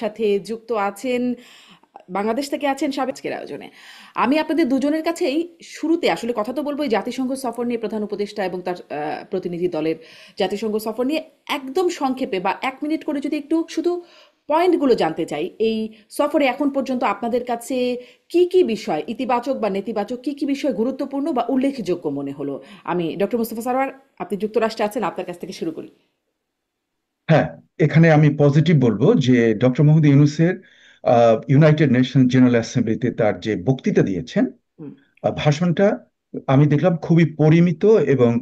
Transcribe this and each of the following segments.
সাথে যুক্ত আছেন, বাংলাদেশ থেকে আছেন সাবেকের আয়োজনে। আমি আপনাদের দুজনের কাছেই শুরুতে আসলে কথা তো বলবো এই জাতিসংঘ সফর নিয়ে, প্রধান উপদেষ্টা এবং তার প্রতিনিধি দলের জাতিসংঘ সফর নিয়ে একদম সংক্ষেপে বা 1 মিনিট করে যদি একটু শুধু পয়েন্টগুলো জানতে চাই। এই সফরে এখন পর্যন্ত আপনাদের কাছে কি কি বিষয় ইতিবাচক বা নেতিবাচক, কি কি বিষয় গুরুত্বপূর্ণ বা উল্লেখযোগ্য মনে হলো? আমি ডক্টর মুস্তফা সারোয়ার, আপনি যুক্তরাষ্ট্রে আছেন, আপনার কাছ থেকে শুরু করি। হ্যাঁ, এখানে আমি পজিটিভ বলবো যে ডক্টর মোহাম্মদ ইউনূসের ইউনাইটেড নেশন জেনারেল অ্যাসেম্বলিতে তার যে বক্তৃতা দিয়েছেন, হুম। ভাষণটা আমি দেখলাম খুবই পরিমিত এবং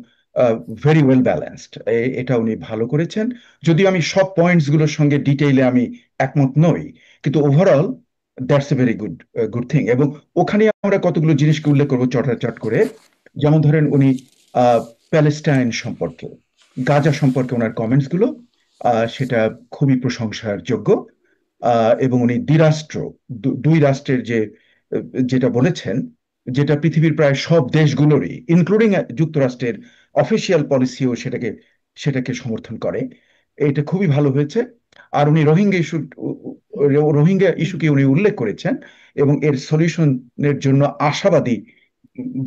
ভেরি ওয়েল ব্যালেন্সড। এটা উনি ভালো করেছেন। যদিও আমি সব পয়েন্টস গুলোর সঙ্গে ডিটেইলে আমি একমত নই, কিন্তু overall that's a very good good thing. এবং ওখানে আমরা কতগুলো জিনিসকে উল্লেখ করবো চটাচট করে। যেমন ধরেন উনি প্যালেস্টাইন সম্পর্কে, গাজা সম্পর্কে ওনার কমেন্টস গুলো সেটা খুবই প্রশংসার যোগ্য। এবং উনি দ্বিরাষ্ট্র, দুই রাষ্ট্রের যে যেটা বলেছেন, যেটা পৃথিবীর প্রায় সব দেশগুলোরই ইনক্লুডিং যুক্তরাষ্ট্রের অফিসিয়াল পলিসিও সেটাকে সেটাকে সমর্থন করে। এটা খুবই ভালো হয়েছে। আর উনি রোহিঙ্গা ইস্যুকে উনি উল্লেখ করেছেন এবং এর সলিউশনের জন্য আশাবাদী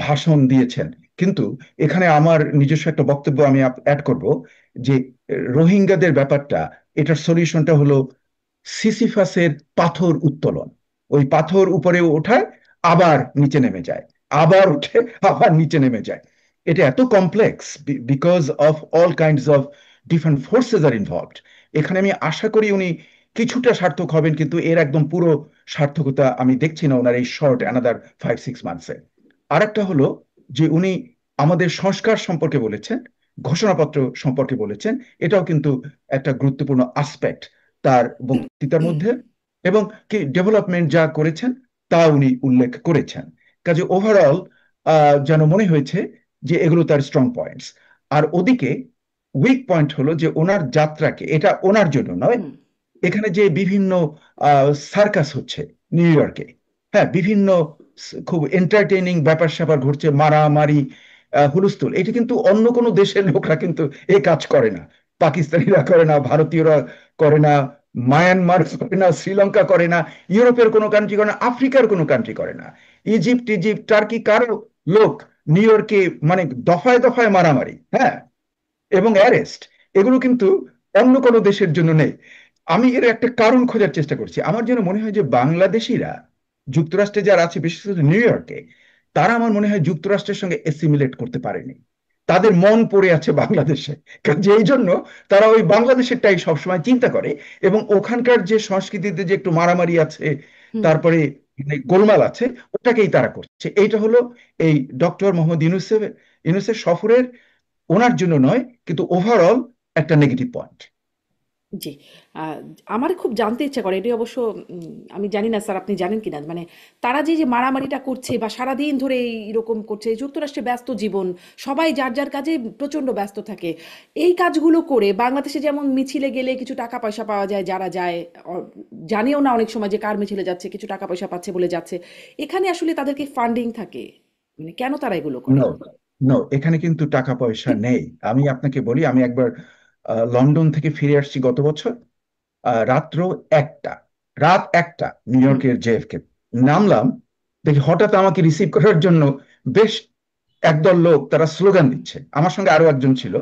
ভাষণ দিয়েছেন। কিন্তু এখানে আমার নিজস্ব একটা বক্তব্য আমি অ্যাড করব যে রোহিঙ্গাদের ব্যাপারটা, এটার সলিউশনটা হলো সিসিফাসের পাথর উত্তোলন। ওই পাথর উপরে ওঠায়, আবার নিচে নেমে যায়, আবার উঠে আবার নিচে নেমে যায়। এটা এত complex because of all kinds of different forces R involved. এখানে আমি আশা করি উনি কিছুটা সার্থক হবেন, কিন্তু এর একদম পুরো সার্থকতা আমি দেখছি না ওনার এই শর্ট অ্যানাদার 5-6 মান্থসে। আর একটা হলো যে উনি আমাদের সংস্কার সম্পর্কে বলেছেন, ঘোষণাপত্র সম্পর্কে বলেছেন। এটাও কিন্তু একটা গুরুত্বপূর্ণ আসপেক্ট তার বক্তৃতার মধ্যে। এবং কি ডেভেলপমেন্ট যা করেছেন তা উনি উল্লেখ করেছেন। কাজে ওভারঅল যেন মনে হয়েছে যে এগুলো তার স্ট্রং পয়েন্টস। আর ওদিকে উইক পয়েন্ট হলো যে ওনার যাত্রাকে, এটা ওনার জন্য নয়, হুম। এখানে যে বিভিন্ন সার্কাস হচ্ছে নিউ ইয়র্কে, হ্যাঁ, বিভিন্ন খুব এন্টারটেইনিং ব্যাপার স্যাপার ঘটছে, মারামারি, হুলস্থুল, এটা কিন্তু অন্য কোনো দেশের লোকরা কিন্তু এই কাজ করে না। পাকিস্তানিরা করে না, ভারতীয়রা করে না, মায়ানমার করে না, শ্রীলঙ্কা করে না, ইউরোপের কোনো কান্ট্রি করে না, আফ্রিকার কোনো কান্ট্রি করে না। ইজিপ্ট ইজিপ্ট টার্কি কারো লোক নিউ ইয়র্কে মানে দফায় দফায় মারামারি, হ্যাঁ, এবং অ্যারেস্ট, এগুলো কিন্তু অন্য কোনো দেশের জন্য নেই। আমি এর একটা কারণ খোঁজার চেষ্টা করছি। আমার যেন মনে হয় যে বাংলাদেশিরা যুক্তরাষ্ট্রে যারা আছে, বিশেষ করে নিউ ইয়র্কে, তারা আমার মনে হয় যুক্তরাষ্ট্রের সঙ্গে এসিমিলেট করতে পারেনি। তাদের মন পড়ে আছে বাংলাদেশে। কাজে এই জন্য তারা ওই বাংলাদেশেরটাই সবসময় চিন্তা করে। এবং ওখানকার যে সংস্কৃতিতে যে একটু মারামারি আছে, হুম। তারপরে মানে গোলমাল আছে, ওটাকেই তারা করছে। এইটা হলো এই ডক্টর মোহাম্মদ ইউনূসের ইউনূসের সফরের, ওনার জন্য নয়, কিন্তু ওভারঅল একটা নেগেটিভ পয়েন্ট। জি। আ আমার খুব জানতে ইচ্ছা করে, এটি অবশ্য আমি জানি না স্যার আপনি জানেন কিনা? মানে তারা যে মারামারিটা করছে বা সারাদিন ধরে এইরকম করছে, যুক্তরাষ্ট্রে ব্যস্ত জীবন, সবাই যার, যার কাজে প্রচণ্ড ব্যস্ত থাকে। এই কাজগুলো করে বাংলাদেশে যেমন মিছিলে গেলে কিছু টাকা পয়সা পাওয়া যায়, যারা যায় অ জানেও না অনেক সময় যে কার মিছিলে যাচ্ছে, কিছু টাকা পয়সা পাচ্ছে বলে যাচ্ছে। এখানে আসলে তাদেরকে ফান্ডিং থাকে। মানে কেন তারা এগুলো করে? নো, নো, এখানে কিন্তু টাকা পয়সা নেই। আমি আপনাকে বলি, আমি একবার লন্ডন থেকে ফিরে আসছি গত বছর। রাত্র 1টা, রাত 1টা, নিউ হুম। ইয়র্কের জেএফকে নামলাম। দেখি হঠাৎ আমাকে রিসিভ করার জন্য বেশ একদল লোক, তারা স্লোগান দিচ্ছে, আমার সঙ্গে আরো একজন ছিল।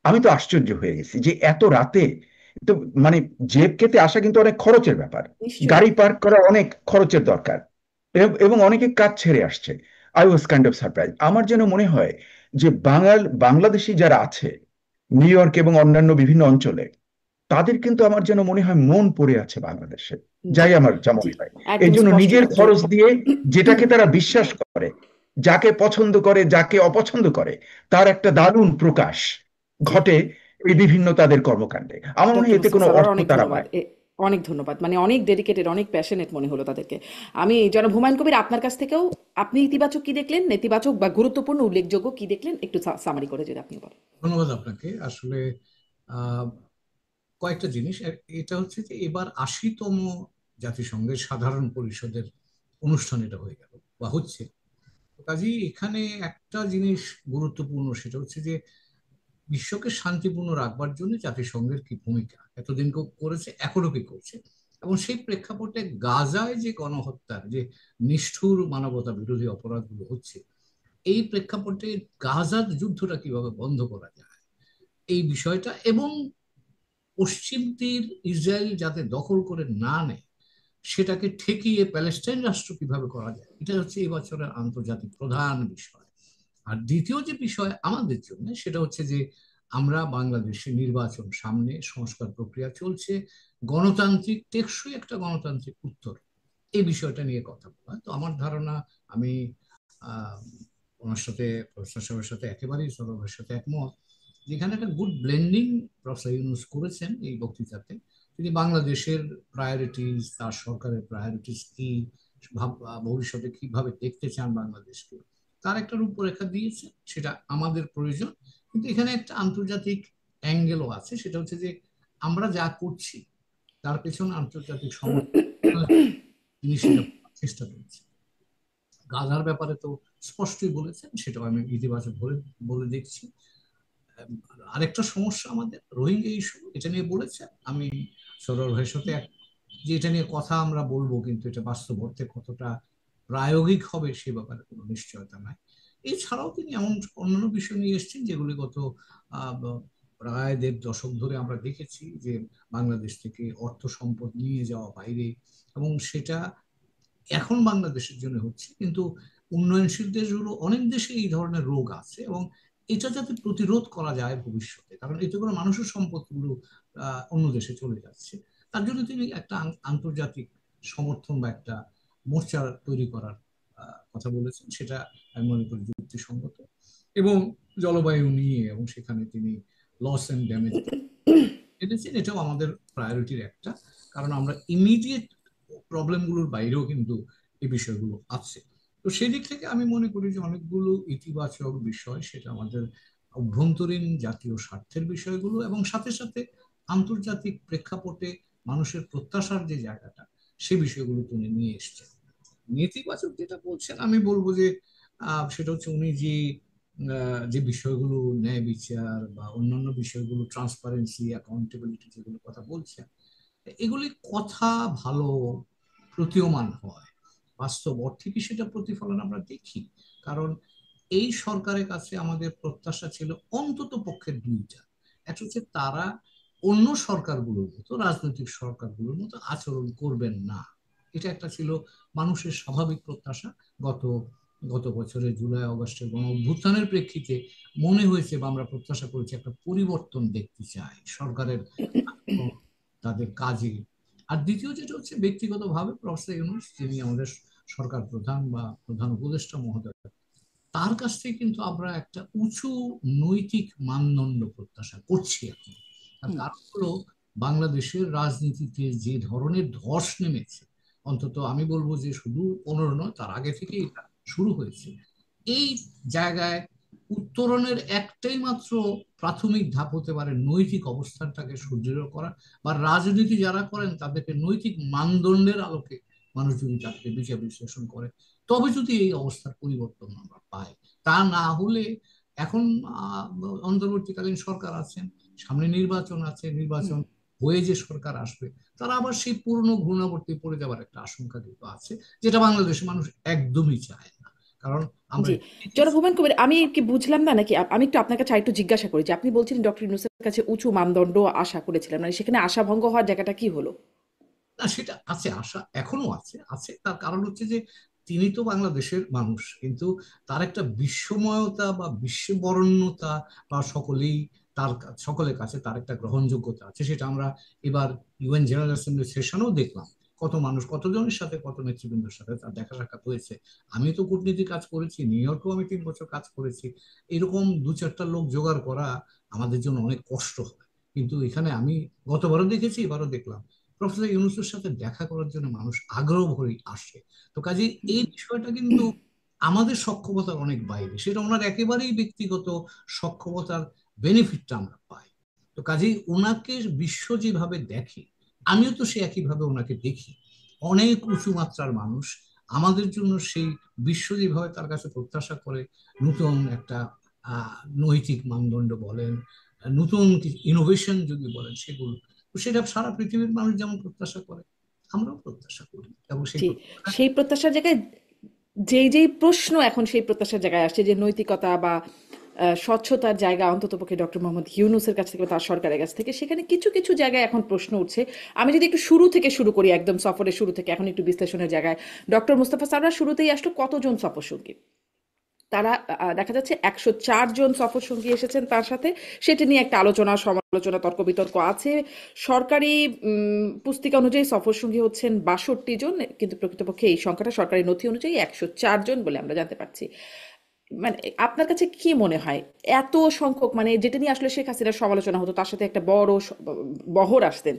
আমি তো আশ্চর্য হয়ে গেছি যে এত রাতে, তো মানে জেএফকে তে আসা কিন্তু অনেক খরচের ব্যাপার। নিশ্চয়ই। গাড়ি পার্ক করা অনেক খরচের দরকার। এবং অনেকে কাজ ছেড়ে আসছে। I was kind of surprise. আমার যেন মনে হয় যে বাংলাদেশি যারা আছে নিউ ইয়র্ক এবং অন্যান্য বিভিন্ন অঞ্চলে, তাদের কিন্তু আমার যেন মনে হয় মন পড়ে আছে বাংলাদেশে। জি, যাই আমার যা জি। মনে হয়, এই একদম জন্য স্পষ্ট নিজের যে খরচ দিয়ে যেটাকে তারা বিশ্বাস করে, যাকে পছন্দ করে, যাকে অপছন্দ করে, তার একটা দারুণ প্রকাশ জি। ঘটে এই বিভিন্ন তাদের কর্মকাণ্ডে। আমার মনে ডক্টর হয় এতে মুস্তাফা কোনো স্যার অর্থ অনেক তারা ধন্যবাদ। পায়। অনেক ধন্যবাদ। মানে অনেক ডেডিকেটেড, অনেক প্যাশনেট মনে হলো তাদেরকে। আমি জনাব হুমায়ুন কবির, আপনার কাছ থেকেও আপনি ইতিবাচক কি দেখলেন, নেতিবাচক বা গুরুত্বপূর্ণ উল্লেখযোগ্য কি দেখলেন, একটু সামারি করে যদি আপনি বলেন। ধন্যবাদ আপনাকে। আসলে আহ, কয়েকটা জিনিস এটা হচ্ছে যে এবার 80তম জাতিসংঘের সাধারণ পরিষদের অনুষ্ঠান এটা হয়ে গেল বা হচ্ছে। তো কাজেই এখানে একটা জিনিস গুরুত্বপূর্ণ, সেটা হচ্ছে যে বিশ্বকে শান্তিপূর্ণ রাখবার জন্য জাতিসংঘের কি ভূমিকা, এতদিন করেছে, এখনো কি করছে। এবং সেই প্রেক্ষাপটে গাজায় যে গণহত্যার যে নিষ্ঠুর মানবতা বিরোধী অপরাধগুলো হচ্ছে, এই প্রেক্ষাপটে গাজার যুদ্ধটা কিভাবে বন্ধ করা যায় এই বিষয়টা, এবং পশ্চিম তীর ইসরায়েল যাতে দখল করে না নেয় সেটাকে ঠেকিয়ে প্যালেস্টাইন রাষ্ট্র কিভাবে করা যায়, এটা হচ্ছে এই বছরের আন্তর্জাতিক প্রধান বিষয়। আর দ্বিতীয় যে বিষয় আমাদের জন্য সেটা হচ্ছে যে আমরা বাংলাদেশে নির্বাচন সামনে, সংস্কার প্রক্রিয়া চলছে, গণতান্ত্রিক টেকসই একটা গণতান্ত্রিক উত্তর, এই বিষয়টা নিয়ে কথা বলা। তো আমার ধারণা, আমি আহ ওনার সাথে, প্রফেসর সাহেবের সাথে একেবারেই, সৌরভের সাথে একমত, যেখানে একটা গুড ব্লেন্ডিং প্রফেসর ইউনূস করেছেন এই বক্তৃতাতে। তিনি বাংলাদেশের প্রায়োরিটিস, তার সরকারের প্রায়োরিটিস কি, ভবিষ্যতে কিভাবে দেখতে চান বাংলাদেশকে, তার একটা রূপরেখা দিয়েছে, সেটা আমাদের প্রয়োজন। কিন্তু এখানে একটা আন্তর্জাতিক অ্যাঙ্গেলও আছে, সেটা হচ্ছে যে আমরা যা করছি তার পেছনে আন্তর্জাতিক সমর্থন তিনি সেটা চেষ্টা করছেন। গাজার ব্যাপারে তো স্পষ্টই বলেছেন, সেটাও আমি ইতিবাচক বলে বলে দেখছি। আরেকটা সমস্যা আমাদের রোহিঙ্গা ইস্যু, এটা নিয়ে বলেছেন, আমি সরোয়ার ভাইয়ের সাথে যে এটা নিয়ে কথা আমরা বলবো, কিন্তু এটা বাস্তব অর্থে কতটা প্রায়োগিক হবে সে ব্যাপারে কোনো নিশ্চয়তা নাই। এছাড়াও তিনি এমন অন্যান্য বিষয় নিয়ে এসেছেন যেগুলি গত প্রায় 1.5 দশক ধরে আমরা দেখেছি যে বাংলাদেশ থেকে অর্থ সম্পদ নিয়ে যাওয়া বাইরে, এবং সেটা এখন বাংলাদেশের জন্য হচ্ছে, কিন্তু উন্নয়নশীল দেশগুলো, অনেক দেশে এই ধরনের রোগ আছে, এবং এটা যাতে প্রতিরোধ করা যায় ভবিষ্যতে, কারণ এতে করে মানুষের সম্পদগুলো অন্য দেশে চলে যাচ্ছে। তার জন্য তিনি একটা আন্তর্জাতিক সমর্থন বা একটা মোর্চা তৈরি করার কথা বলেছেন, সেটা আমি মনে করি যুক্তিসঙ্গত। এবং জলবায়ু নিয়ে, এবং সেখানে তিনি লস এন্ড ড্যামেজ এনেছেন, এটাও আমাদের প্রায়োরিটির একটা, কারণ আমরা ইমিডিয়েট প্রবলেমগুলোর বাইরেও কিন্তু এই বিষয়গুলো আছে। তো সেই দিক থেকে আমি মনে করি যে অনেকগুলো ইতিবাচক বিষয়, সেটা আমাদের অভ্যন্তরীণ জাতীয় স্বার্থের বিষয়গুলো, এবং সাথে সাথে আন্তর্জাতিক প্রেক্ষাপটে মানুষের প্রত্যাশার যে জায়গাটা, সে বিষয়গুলো তিনি নিয়ে এসছেন। নেতিবাচক যেটা বলছেন, আমি বলবো যে সেটা হচ্ছে উনি যে বিষয়গুলো, ন্যায় বিচার বা অন্যান্য বিষয়গুলো, ট্রান্সপারেন্সি, অ্যাকাউন্টেবিলিটি, যেগুলো কথা বলছেন, এগুলি কথা ভালো, প্রতীয়মান হয়, বাস্তব অর্থে কি সেটা প্রতিফলন আমরা দেখি? কারণ এই সরকারের কাছে আমাদের প্রত্যাশা ছিল অন্তত পক্ষে দুইটা। একটা হচ্ছে তারা অন্য সরকারগুলোর মতো, রাজনৈতিক সরকারগুলোর মতো আচরণ করবেন না, এটা একটা ছিল মানুষের স্বাভাবিক প্রত্যাশা। গত গত বছরের জুলাই আগস্টের গণ অভ্যুত্থানের প্রেক্ষিতে মনে হয়েছে বা আমরা প্রত্যাশা করেছি একটা পরিবর্তন দেখতে চাই সরকারের তাদের কাজে। আর দ্বিতীয় যেটা হচ্ছে ব্যক্তিগতভাবে প্রফেসর ইউনূস, যিনি আমাদের সরকার প্রধান বা প্রধান উপদেষ্টা মহোদয়, তার কাছ থেকে কিন্তু আমরা একটা উঁচু নৈতিক মানদণ্ড প্রত্যাশা করছি এখন। তার কারণ হলো বাংলাদেশের রাজনীতিতে যে ধরনের ধস নেমেছে, অন্তত আমি বলবো যে শুধু 15 নয়, তার আগে থেকেই এটা শুরু হয়েছে। এই জায়গায় উত্তরণের একটাই মাত্র প্রাথমিক ধাপ হতে পারে নৈতিক অবস্থানটাকে সুদৃঢ় করা, বা রাজনীতি যারা করেন তাদেরকে নৈতিক মানদণ্ডের আলোকে মানুষ যদি তাদেরকে বিচার বিশ্লেষণ করে, তবে যদি এই অবস্থার পরিবর্তন আমরা পাই। তা না হলে এখন অন্তর্বর্তীকালীন সরকার আছেন, সামনে নির্বাচন আছে, নির্বাচন হয়ে যে সরকার আসবে তারা আবার সেই পুরনো ঘূর্ণাবর্তে পড়ে যাওয়ার একটা আশঙ্কা কিন্তু আছে, যেটা বাংলাদেশের মানুষ একদমই চায় না। কারণ আমরা জি, জনাব হুমায়ুন কবির, আমি কি বুঝলাম না নাকি, আমি একটু আপনার কাছে একটু জিজ্ঞাসা করি যে আপনি বলছিলেন ডক্টর ইউনূসের কাছে উঁচু মানদণ্ড আশা করেছিলেন, মানে সেখানে আশাভঙ্গ হওয়ার জায়গাটা কি হলো? না, সেটা আছে, আশা এখনো আছে আছে তার কারণ হচ্ছে যে তিনি তো বাংলাদেশের মানুষ, কিন্তু তার একটা বিশ্বময়তা বা বিশ্ববরণ্যতা, বা সকলের কাছে তার একটা গ্রহণযোগ্যতা আছে, সেটা আমরা এবার ইউএন জেনারেল অ্যাসেম্বলি সেশনেও দেখলাম। কত মানুষ, কতজনের সাথে, কত নেতৃবৃন্দের সাথে তার দেখা সাক্ষাৎ হয়েছে। আমি তো কূটনীতি কাজ করেছি, নিউ ইয়র্কেও আমি 3 বছর কাজ করেছি, এরকম 2-4টা লোক জোগাড় করা আমাদের জন্য অনেক কষ্ট হয়। কিন্তু এখানে আমি গতবারও দেখেছি, এবারও দেখলাম, প্রফেসর ইউনূসের সাথে দেখা করার জন্য মানুষ আগ্রহ ভরে আসে। তো কাজে এই বিষয়টা কিন্তু আমাদের সক্ষমতার অনেক বাইরে, সেটা ওনার একেবারেই ব্যক্তিগত সক্ষমতার বেনিফিটটা আমরা পাই। তো কাজেই ওনাকে বিশ্ব যেভাবে দেখে, আমিও তো সে একইভাবে ওনাকে দেখি, অনেক উঁচু মাত্রার মানুষ। আমাদের জন্য সেই বিশ্ব যেভাবে তার কাছে প্রত্যাশা করে, নতুন একটা নৈতিক মানদণ্ড বলেন, নতুন ইনোভেশন যদি বলেন, সেগুলো, তো সেটা সারা পৃথিবীর মানুষ যেমন প্রত্যাশা করে, আমরাও প্রত্যাশা করি এবং সেই জি, প্রত্যাশা সেই প্রত্যাশার জায়গায় যেই প্রশ্ন এখন সেই প্রত্যাশার জায়গায় আসছে, যে নৈতিকতা বা স্বচ্ছতার জায়গা অন্ততপক্ষে ডক্টর মোহাম্মদ ইউনূসের কাছ থেকে বা তার সরকারের কাছ থেকে, সেখানে কিছু কিছু জায়গায় এখন প্রশ্ন উঠছে। আমি যদি একটু শুরু থেকে শুরু করি, একদম সফরের শুরু থেকে, এখন একটু বিশ্লেষণের জায়গায়, ডক্টর মুস্তাফা সারওয়ার শুরুতেই আসলো কতজন সফরসঙ্গী? তারা দেখা যাচ্ছে 104 জন সফরসঙ্গী এসেছেন তার সাথে। সেটা নিয়ে একটা আলোচনা সমালোচনা তর্ক বিতর্ক আছে। সরকারি পুস্তিকা অনুযায়ী সফরসঙ্গী হচ্ছেন 62 জন, কিন্তু প্রকৃতপক্ষে এই সংখ্যাটা সরকারি নথি অনুযায়ী 104 জন বলে আমরা জানতে পারছি। মানে আপনার কাছে কি মনে হয় এত সংখ্যক, মানে যেটা নিয়ে আসলে শেখ হাসিনার সমালোচনা হতো, তার সাথে একটা বড় বহর আসতেন,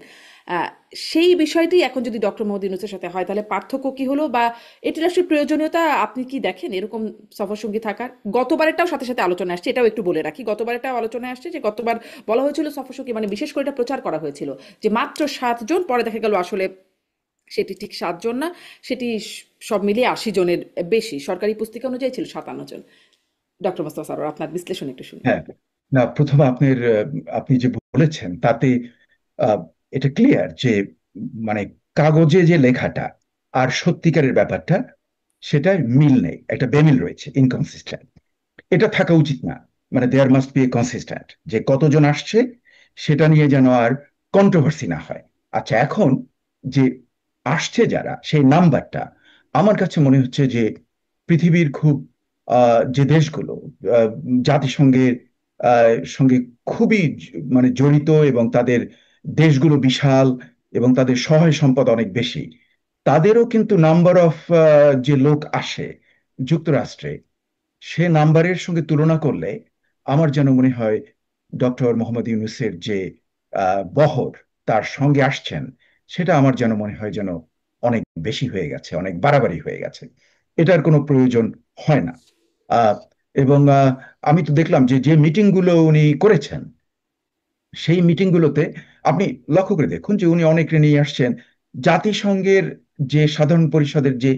আহ, সেই বিষয়টি এখন যদি ডক্টর মোহাম্মদ ইউনূসের সাথে হয়, তাহলে পার্থক্য কি হলো, বা এটির আসলে প্রয়োজনীয়তা আপনি কি দেখেন এরকম সফরসঙ্গী থাকার? গতবারেরটাও সাথে সাথে আলোচনা আসছে, এটাও একটু বলে রাখি। গতবারেরটাও আলোচনায় আসছে যে গতবার বলা হয়েছিল সফরসঙ্গী, মানে বিশেষ করে এটা প্রচার করা হয়েছিল যে মাত্র 7 জন, পরে দেখা গেল আসলে সেটি ঠিক 7 জন না, সেটি সব মিলিয়ে 80 জনের বেশি। সরকারি পুস্তিকা অনুযায়ী ছিল 57 জন। ডক্টর মোস্তফা সরোয়ার, আপনার বিশ্লেষণ একটু শুনি। হ্যাঁ, না, প্রথমে আপনি যে বলেছেন তাতে আহ, এটা ক্লিয়ার যে মানে কাগজে যে লেখাটা আর সত্যিকারের ব্যাপারটা সেটার মিল নেই, একটা বেমিল রয়েছে, ইনকনসিস্টেন্ট। এটা থাকা উচিত না। মানে there must be a consistent, যে কতজন আসছে সেটা নিয়ে যেন আর কন্ট্রোভার্সি না হয়। আচ্ছা, এখন যে আসছে যারা, সেই নাম্বারটা আমার কাছে মনে হচ্ছে যে পৃথিবীর খুব যে দেশগুলো আহ, জাতিসংঘের সঙ্গে খুবই মানে জড়িত, এবং তাদের দেশগুলো বিশাল এবং তাদের সহায় সম্পদ অনেক বেশি, তাদেরও কিন্তু নাম্বার অফ যে লোক আসে যুক্তরাষ্ট্রে, সে নাম্বারের সঙ্গে তুলনা করলে আমার যেন মনে হয় ডক্টর মোহাম্মদ ইউনূসের যে বহর তার সঙ্গে আসছেন, সেটা আমার যেন মনে হয় যেন অনেক বেশি হয়ে গেছে, অনেক বাড়াবাড়ি হয়ে গেছে। এটার কোনো প্রয়োজন হয় না। আহ, এবং আমি তো দেখলাম যে যে মিটিং গুলো উনি করেছেন, সেই মিটিংগুলোতে আপনি লক্ষ্য করে দেখুন যে উনি অনেকে নিয়ে আসছেন। জাতিসংঘের যে সাধারণ পরিষদের যে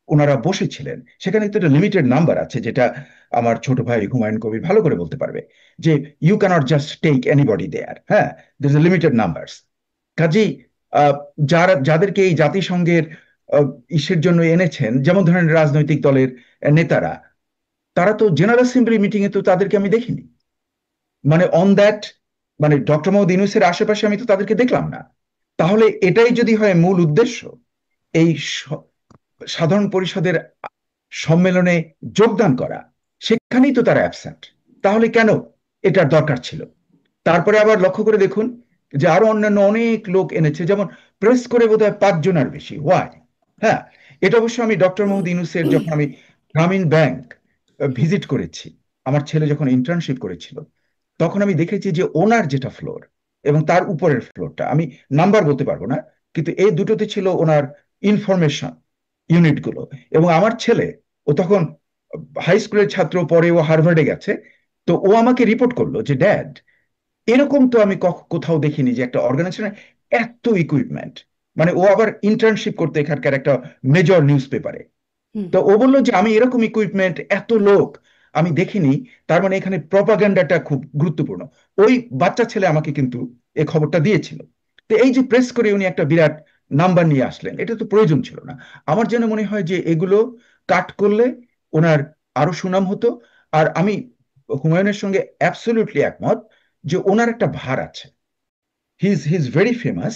ওনারা বসেছিলেন, সেখানে তো একটা লিমিটেড নাম্বার আছে, যেটা আমার ছোট ভাই হুমায়ুন কবির ভালো করে বলতে পারবে, যে you can't just take anybody there. হ্যাঁ, দের ইজ লিমিটেড নাম্বারস। কাজেই আহ, যাদেরকে এই জাতিসংঘের আহ, ইসের জন্য এনেছেন, যেমন ধরেন রাজনৈতিক দলের নেতারা, তারা তো জেনারেল অ্যাসেম্বলি মিটিং এ তো তাদেরকে আমি দেখিনি। মানে অন দ্যাট, মানে ডক্টর মোহাম্মদ ইউনূসের আশেপাশে আমি তো তাদেরকে দেখলাম না। তাহলে এটাই যদি হয় মূল উদ্দেশ্য, এই সাধারণ পরিষদের সম্মেলনে যোগদান করা, সেখানেই তো তারা অ্যাবসেন্ট। তাহলে কেন এটার দরকার ছিল? তারপরে আবার লক্ষ্য করে দেখুন যে আরো অন্যান্য অনেক লোক এনেছে, যেমন প্রেস করে বোধহয় 5 জনের বেশি। ওয়াই? হ্যাঁ, এটা অবশ্য আমি ডক্টর মোহাম্মদ ইউনূসের, যখন আমি গ্রামীণ ব্যাংক হুম। ভিজিট করেছি, আমার ছেলে যখন ইন্টার্নশিপ করেছিল, তখন আমি দেখেছি যে ওনার যেটা ফ্লোর এবং তার উপরের ফ্লোরটা, আমি নাম্বার বলতে পারবো না, কিন্তু এই দুটোতে ছিল ওনার ইনফরমেশন ইউনিটগুলো। এবং আমার ছেলে, ও তখন হাই স্কুলের ছাত্র, পরে ও হার্ভার্ডে গেছে, তো ও আমাকে রিপোর্ট করলো যে ড্যাড, এরকম তো আমি কোথাও দেখিনি যে একটা অর্গানাইজেশনে এত ইকুইপমেন্ট। মানে ও আবার ইন্টার্নশিপ করতে এখানকার একটা মেজর নিউজ পেপারে। হুম। তো ও বললো যে আমি এরকম ইকুইপমেন্ট, এত লোক আমি দেখিনি। তার মানে এখানে প্রপাগান্ডাটা খুব গুরুত্বপূর্ণ। ওই বাচ্চা ছেলে আমাকে কিন্তু এই খবরটা দিয়েছিল। তো এই যে প্রেস করে উনি একটা বিরাট নাম্বার নিয়ে আসলেন, এটা তো প্রয়োজন ছিল না। আমার যেন মনে হয় যে এগুলো কাট করলে ওনার আরো সুনাম হতো। আর আমি হুমায়ুনের সঙ্গে অ্যাবসলিউটলি একমত যে ওনার একটা ভার আছে। He is very famous.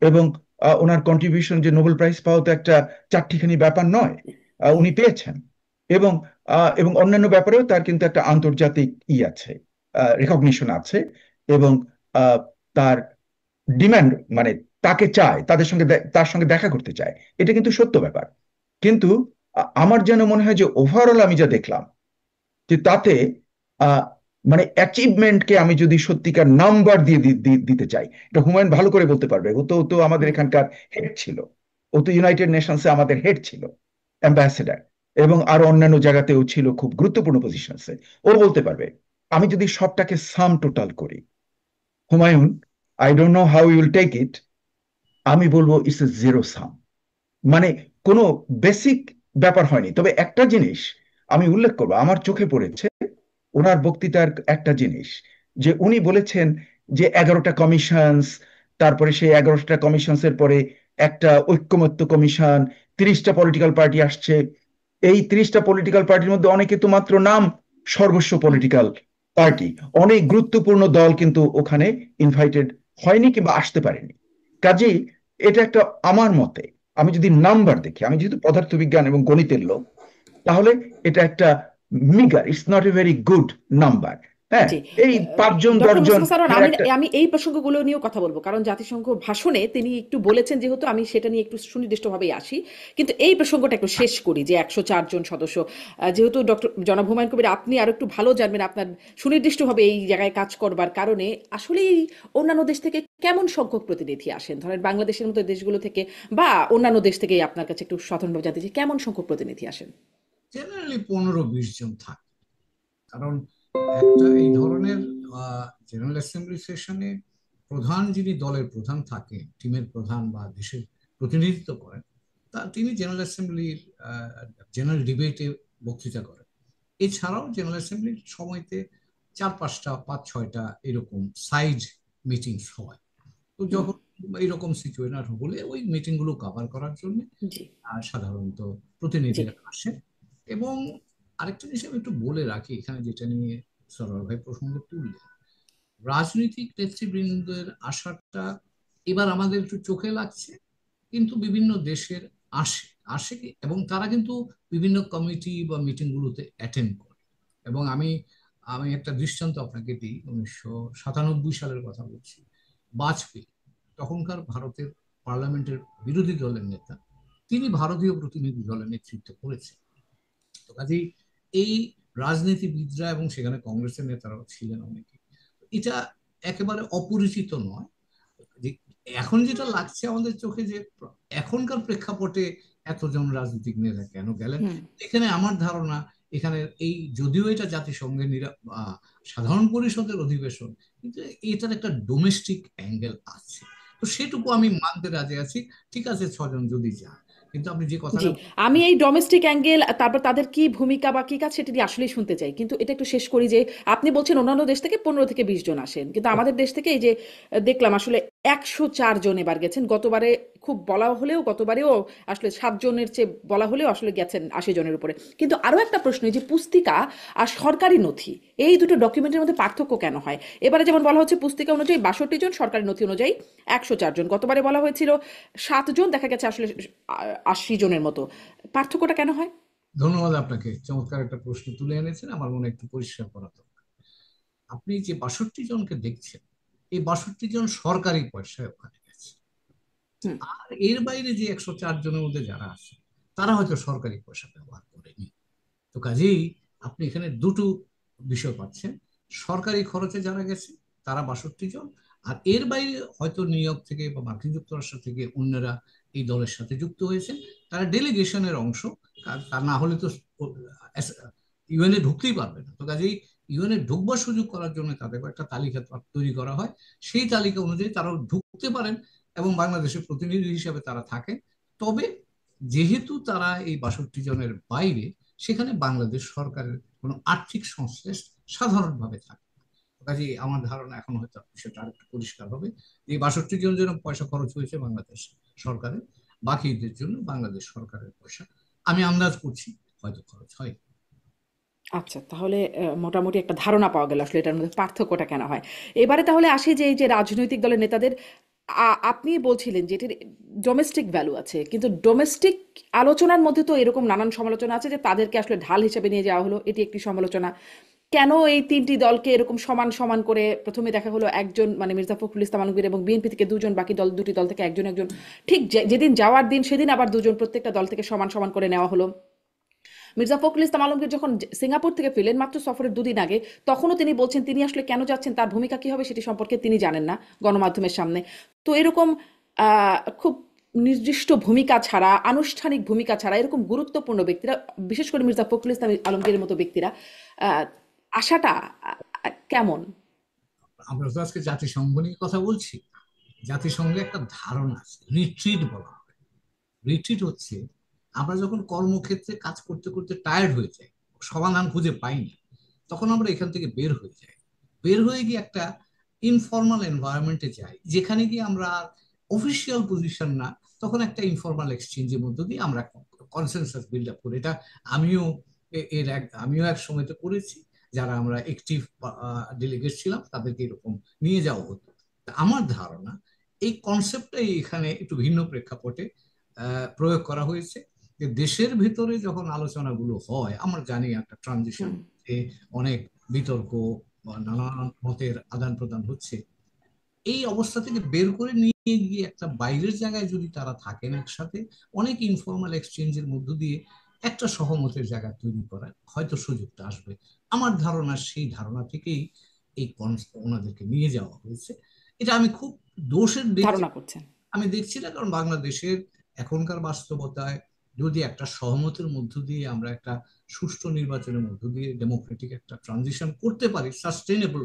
এবং ওনার কন্ট্রিবিউশন, যে নোবেল প্রাইজ পাওয়া তো একটা চারটিখানি ব্যাপার নয়, উনি পেয়েছেন। এবং এবং অন্যান্য ব্যাপারেও তার কিন্তু একটা আন্তর্জাতিক আছে, রেকগনিশন আছে। এবং আহ, তার ডিমান্ড, মানে তাকে চায়, তার সঙ্গে দেখা করতে চায়, এটা কিন্তু সত্য ব্যাপার। কিন্তু আমার যেন মনে হয় যে ওভারঅল আমি যা দেখলাম, যে তাতে আহ, মানে অ্যাচিভমেন্টকে আমি যদি সত্যিকার নাম্বার দিয়ে দিতে চাই, এটা হুমায়ুন ভালো করে বলতে পারবে। ও তো আমাদের হুম। এখানকার হেড ছিল। ও তো ইউনাইটেড নেশনসে আমাদের হেড ছিল, অ্যাম্বাসেডার, এবং আরো অন্যান্য জায়গাতেও ছিল খুব গুরুত্বপূর্ণ পজিশনসে। ও বলতে পারবে। আমি যদি সবটাকে সাম টোটাল করি, Humayun, I don't know how you'll take it, আমি বলবো ইটস এ জিরো সাম। মানে কোনো বেসিক ব্যাপার হয়নি। তবে একটা জিনিস আমি উল্লেখ করবো, আমার চোখে পড়েছে ওনার বক্তৃতার একটা জিনিস, যে উনি বলেছেন যে 11টা কমিশনস, তারপরে সেই 11টা কমিশনস এর পরে একটা ঐক্যমত্য কমিশন, 30টা পলিটিক্যাল পার্টি আসছে। এই 30টা পলিটিক্যাল পার্টির মধ্যে অনেকে তো মাত্র নাম সর্বস্ব হুম, পলিটিক্যাল পার্টি, অনেক গুরুত্বপূর্ণ দল কিন্তু ওখানে ইনভাইটেড হয়নি কিংবা আসতে পারেনি। কাজেই এটা একটা, আমার মতে, আমি যদি নাম্বার দেখি, আমি যেহেতু পদার্থবিজ্ঞান এবং গণিতের লোক, তাহলে এটা একটা meagre, it's not a very good number. হ্যাঁ, জি। এই 5 জন ডক্টর 10 জন মোস্তফা সরোয়ার, এর আমি একটা। আমি এই প্রসঙ্গগুলো নিয়েও কথা বলবো, কারণ জাতিসংঘ ভাষণে তিনি একটু বলেছেন, যেহেতু আমি সেটা নিয়ে একটু সুনির্দিষ্টভাবেই আসি। কিন্তু এই প্রসঙ্গটা একটু শেষ করি, যে 104 জন সদস্য, যেহেতু ডক্টর জনাব হুমায়ুন কবির আপনি আরো একটু ভালো জানবেন, আপনার সুনির্দিষ্টভাবে এই জায়গায় কাজ করবার কারণে, আসলে এই অন্যান্য দেশ থেকে কেমন সংখ্যক প্রতিনিধি আসেন, ধরেন বাংলাদেশের মতো দেশগুলো থেকে বা অন্যান্য দেশ থেকে, আপনার কাছে একটু সাধারণভাবে জানতে চাই কেমন সংখ্যক প্রতিনিধি আসেন। জেনারেলি 15-20 জন থাকে। কারণ একটা এই ধরনের জেনারেল অ্যাসেম্বলি সেশনে প্রধান, যিনি দলের প্রধান থাকে, টিমের প্রধান বা দেশের প্রতিনিধিত্ব করেন, তিনি জেনারেল অ্যাসেম্বলির জেনারেল ডিবেটে বক্তৃতা করেন। এছাড়াও জেনারেল অ্যাসেম্বলির সময়তে 4-5টা 5-6টা এরকম সাইড মিটিংস হয়। তো হুম, যখন এইরকম সিচুয়েশন হলে ওই মিটিং গুলো কভার করার জন্য জি, সাধারণত জি, প্রতিনিধিরা আসেন। এবং আরেকটা জিনিস আমি একটু বলে রাখি এখানে, যেটা নিয়ে সরোয়ার ভাই প্রসঙ্গ তুললেন, রাজনৈতিক নেতৃবৃন্দের আসাটা এবার আমাদের একটু চোখে লাগছে, কিন্তু বিভিন্ন দেশের আসে আসে এবং তারা কিন্তু বিভিন্ন কমিটি বা মিটিং গুলোতে অ্যাটেন্ড করে। এবং আমি আমি একটা দৃষ্টান্ত আপনাকে দিই, 1997 সালের কথা বলছি। বাজপেয়ী, তখনকার ভারতের পার্লামেন্টের বিরোধী দলের নেতা, তিনি ভারতীয় প্রতিনিধি দলের নেতৃত্ব করেছেন। তো কাজেই এই রাজনীতিবিদরা এবং সেখানে কংগ্রেসের নেতারাও ছিলেন অনেকে, এটা একেবারে অপরিচিত নয়। যে এখন যেটা লাগছে আমাদের চোখে, যে এখনকার প্রেক্ষাপটে এতজন রাজনৈতিক নেতা কেন গেলেন, হুম। এখানে আমার ধারণা, এখানে এই যদিও এটা জাতিসংঘের সাধারণ পরিষদের অধিবেশন, কিন্তু এটার একটা ডোমেস্টিক অ্যাঙ্গেল আছে। তো সেটুকু আমি মানতে রাজি আছি। ঠিক আছে, 6 জন যদি যান, কিন্তু আপনি যে জি, কথাটা আমি বলছেন, এই ডোমেস্টিক অ্যাঙ্গেল, তারপর তাদের কি ভূমিকা বা কি কাজ সেটা নিয়ে আসলেই শুনতে চাই। কিন্তু এটা একটু শেষ করি, যে আপনি বলছেন অন্যান্য দেশ থেকে 15 থেকে 20 জন আসেন, কিন্তু আমাদের দেশ থেকে এই যে দেখলাম আসলে 104 জন এবার গেছেন। গতবারে খুব বলা হলেও, গতবারেও আসলে 7 জনের চেয়ে বলা হলেও আসলে গেছেন 80 জনের উপরে। কিন্তু আরো একটা প্রশ্ন, এই যে পুস্তিকা আর সরকারি নথি, এই দুটো ডকুমেন্টের মধ্যে পার্থক্য কেন হয়? এবারে যেমন বলা হচ্ছে পুস্তিকা অনুযায়ী 62 জন, সরকারি নথি অনুযায়ী 104 জন। গতবারে বলা হয়েছিল 7 জন, দেখা গেছে আসলে 80 জনের মতো। পার্থক্যটা কেন হয়? ধন্যবাদ আপনাকে, চমৎকার একটা প্রশ্ন তুলে এনেছেন, আমার মনে একটু পরিষ্কার করা দরকার। আপনি যে 62 জনকে দেখছেন, এই 62 জন সরকারি পয়সায় ওখানে গেছে। হুম, আর এর বাইরে যে 104 জনের মধ্যে যারা আছে, তারা হয়তো সরকারি পয়সা ব্যবহার করেনি। তো কাজেই আপনি এখানে দুটো বিষয় পাচ্ছেন। সরকারি খরচে যারা গেছে তারা 62 জন, আর এর বাইরে হয়তো নিউ ইয়র্ক থেকে বা মার্কিন যুক্তরাষ্ট্র থেকে অন্যরা এই দলের সাথে যুক্ত হয়েছেন, তারা ডেলিগেশনের অংশ। তা না হলে তো ইউএনএ ঢুকতেই পারবে না। তো কাজেই ইউএনএ ঢুকবার সুযোগ করার জন্য তাদের একটা তালিকা তৈরি করা হয়। সেই তালিকা অনুযায়ী তারা ঢুকতে পারেন এবং বাংলাদেশের প্রতিনিধি হিসেবে তারা থাকেন। তবে যেহেতু তারা এই 62 জনের বাইরে, সেখানে বাংলাদেশ সরকারের কোনো আর্থিক সংশ্লেষ সাধারণভাবে থাকে না। কাজে আমার ধারণা এখন হয়তো সেটা আরেকটু পরিষ্কার হবে, যে এই 62 জন যেন পয়সা খরচ হয়েছে বাংলাদেশ সরকারের, বাকিদের জন্য বাংলাদেশ সরকারের পয়সা। আমি আন্দাজ করছি হয়তো খরচ হয়। আচ্ছা, তাহলে মোটামুটি একটা ধারণা পাওয়া গেল আসলে এটার মধ্যে পার্থক্যটা কেন হয়। এবারে তাহলে আসি, যে এই যে রাজনৈতিক দলের নেতাদের, আপনি বলছিলেন যে এটির ডোমেস্টিক ভ্যালু আছে, কিন্তু ডোমেস্টিক আলোচনার মধ্যে তো এরকম নানান সমালোচনা আছে, যে তাদেরকে আসলে ঢাল হিসেবে নিয়ে যাওয়া হলো, এটি একটি সমালোচনা। কেন এই তিনটি দলকে এরকম সমান সমান করে প্রথমে দেখা হলো একজন, মানে মির্জা ফখরুল ইসলাম আলমগীর এবং বিএনপি থেকে 2 জন, বাকি দুটি দল থেকে একজন একজন, ঠিক যেদিন যাওয়ার দিন সেদিন আবার 2 জন প্রত্যেকটা দল থেকে সমান সমান করে নেওয়া হলো। মির্জা ফখরুল ইসলাম আলমগীর যখন সিঙ্গাপুর থেকে ফিরলেন মাত্র সফরের 2 দিন আগে, তখনও তিনি বলছেন তিনি আসলে কেন যাচ্ছেন, তার ভূমিকা কি হবে সেটি সম্পর্কে তিনি জানেন না গণমাধ্যমের সামনে। তো এরকম খুব নির্দিষ্ট ভূমিকা ছাড়া, আনুষ্ঠানিক ভূমিকা ছাড়া, এরকম গুরুত্বপূর্ণ ব্যক্তিরা, বিশেষ করে মির্জা ফখরুল ইসলাম আলমগীরের মতো ব্যক্তিরা আহ, আসাটা কেমন? আমরা তো আজকে জাতিসংঘ নিয়ে কথা বলছি। জাতিসংঘে একটা ধারণা আছে, রিট্রিট বলা হয়। রিট্রিট হচ্ছে আমরা যখন কর্মক্ষেত্রে কাজ করতে করতে টায়ার্ড হয়ে যাই, সমাধান খুঁজে পাই না, তখন আমরা এখান থেকে বের হয়ে যাই। বের হয়ে গিয়ে একটা ইনফর্মাল এনভায়রনমেন্টে যাই, যেখানে গিয়ে আমরা অফিসিয়াল পজিশন না, তখন একটা ইনফর্মাল এক্সচেঞ্জের মধ্য দিয়ে আমরা কনসেনসাস বিল্ড আপ করি। এটা আমিও আমিও এক সময়তে করেছি। যারা আমরা একটিভ ডেলিগেট ছিলাম তাদেরকে এরকম নিয়ে যাওয়া হতো। তা আমার ধারণা এই কনসেপ্টটাই এখানে একটু ভিন্ন প্রেক্ষাপটে প্রয়োগ করা হয়েছে, যে দেশের ভিতরে যখন আলোচনাগুলো হয়, আমরা জানি একটা ট্রানজিশন, হুম। অনেক বিতর্ক বা নানান মতের আদান প্রদান হচ্ছে, এই অবস্থা থেকে বের করে নিয়ে গিয়ে একটা বাইরের জায়গায় যদি তারা থাকেন একসাথে, অনেক ইনফর্মাল এক্সচেঞ্জের মধ্য দিয়ে একটা সহমতের জায়গা তৈরি করার হয়তো সুযোগটা আসবে। আমার ধারণা সেই ধারণা থেকেই এই ওনাদেরকে নিয়ে যাওয়া হয়েছে। এটা আমি খুব দোষের দেখছি, ধারণা করছেন। আমি দেখছি না, কারণ বাংলাদেশের এখনকার বাস্তবতায় যদি একটা সহমতের মধ্য দিয়ে আমরা একটা সুষ্ঠু নির্বাচনের মধ্য দিয়ে ডেমোক্রেটিক একটা ট্রানজিশন করতে পারি, সাস্টেনেবল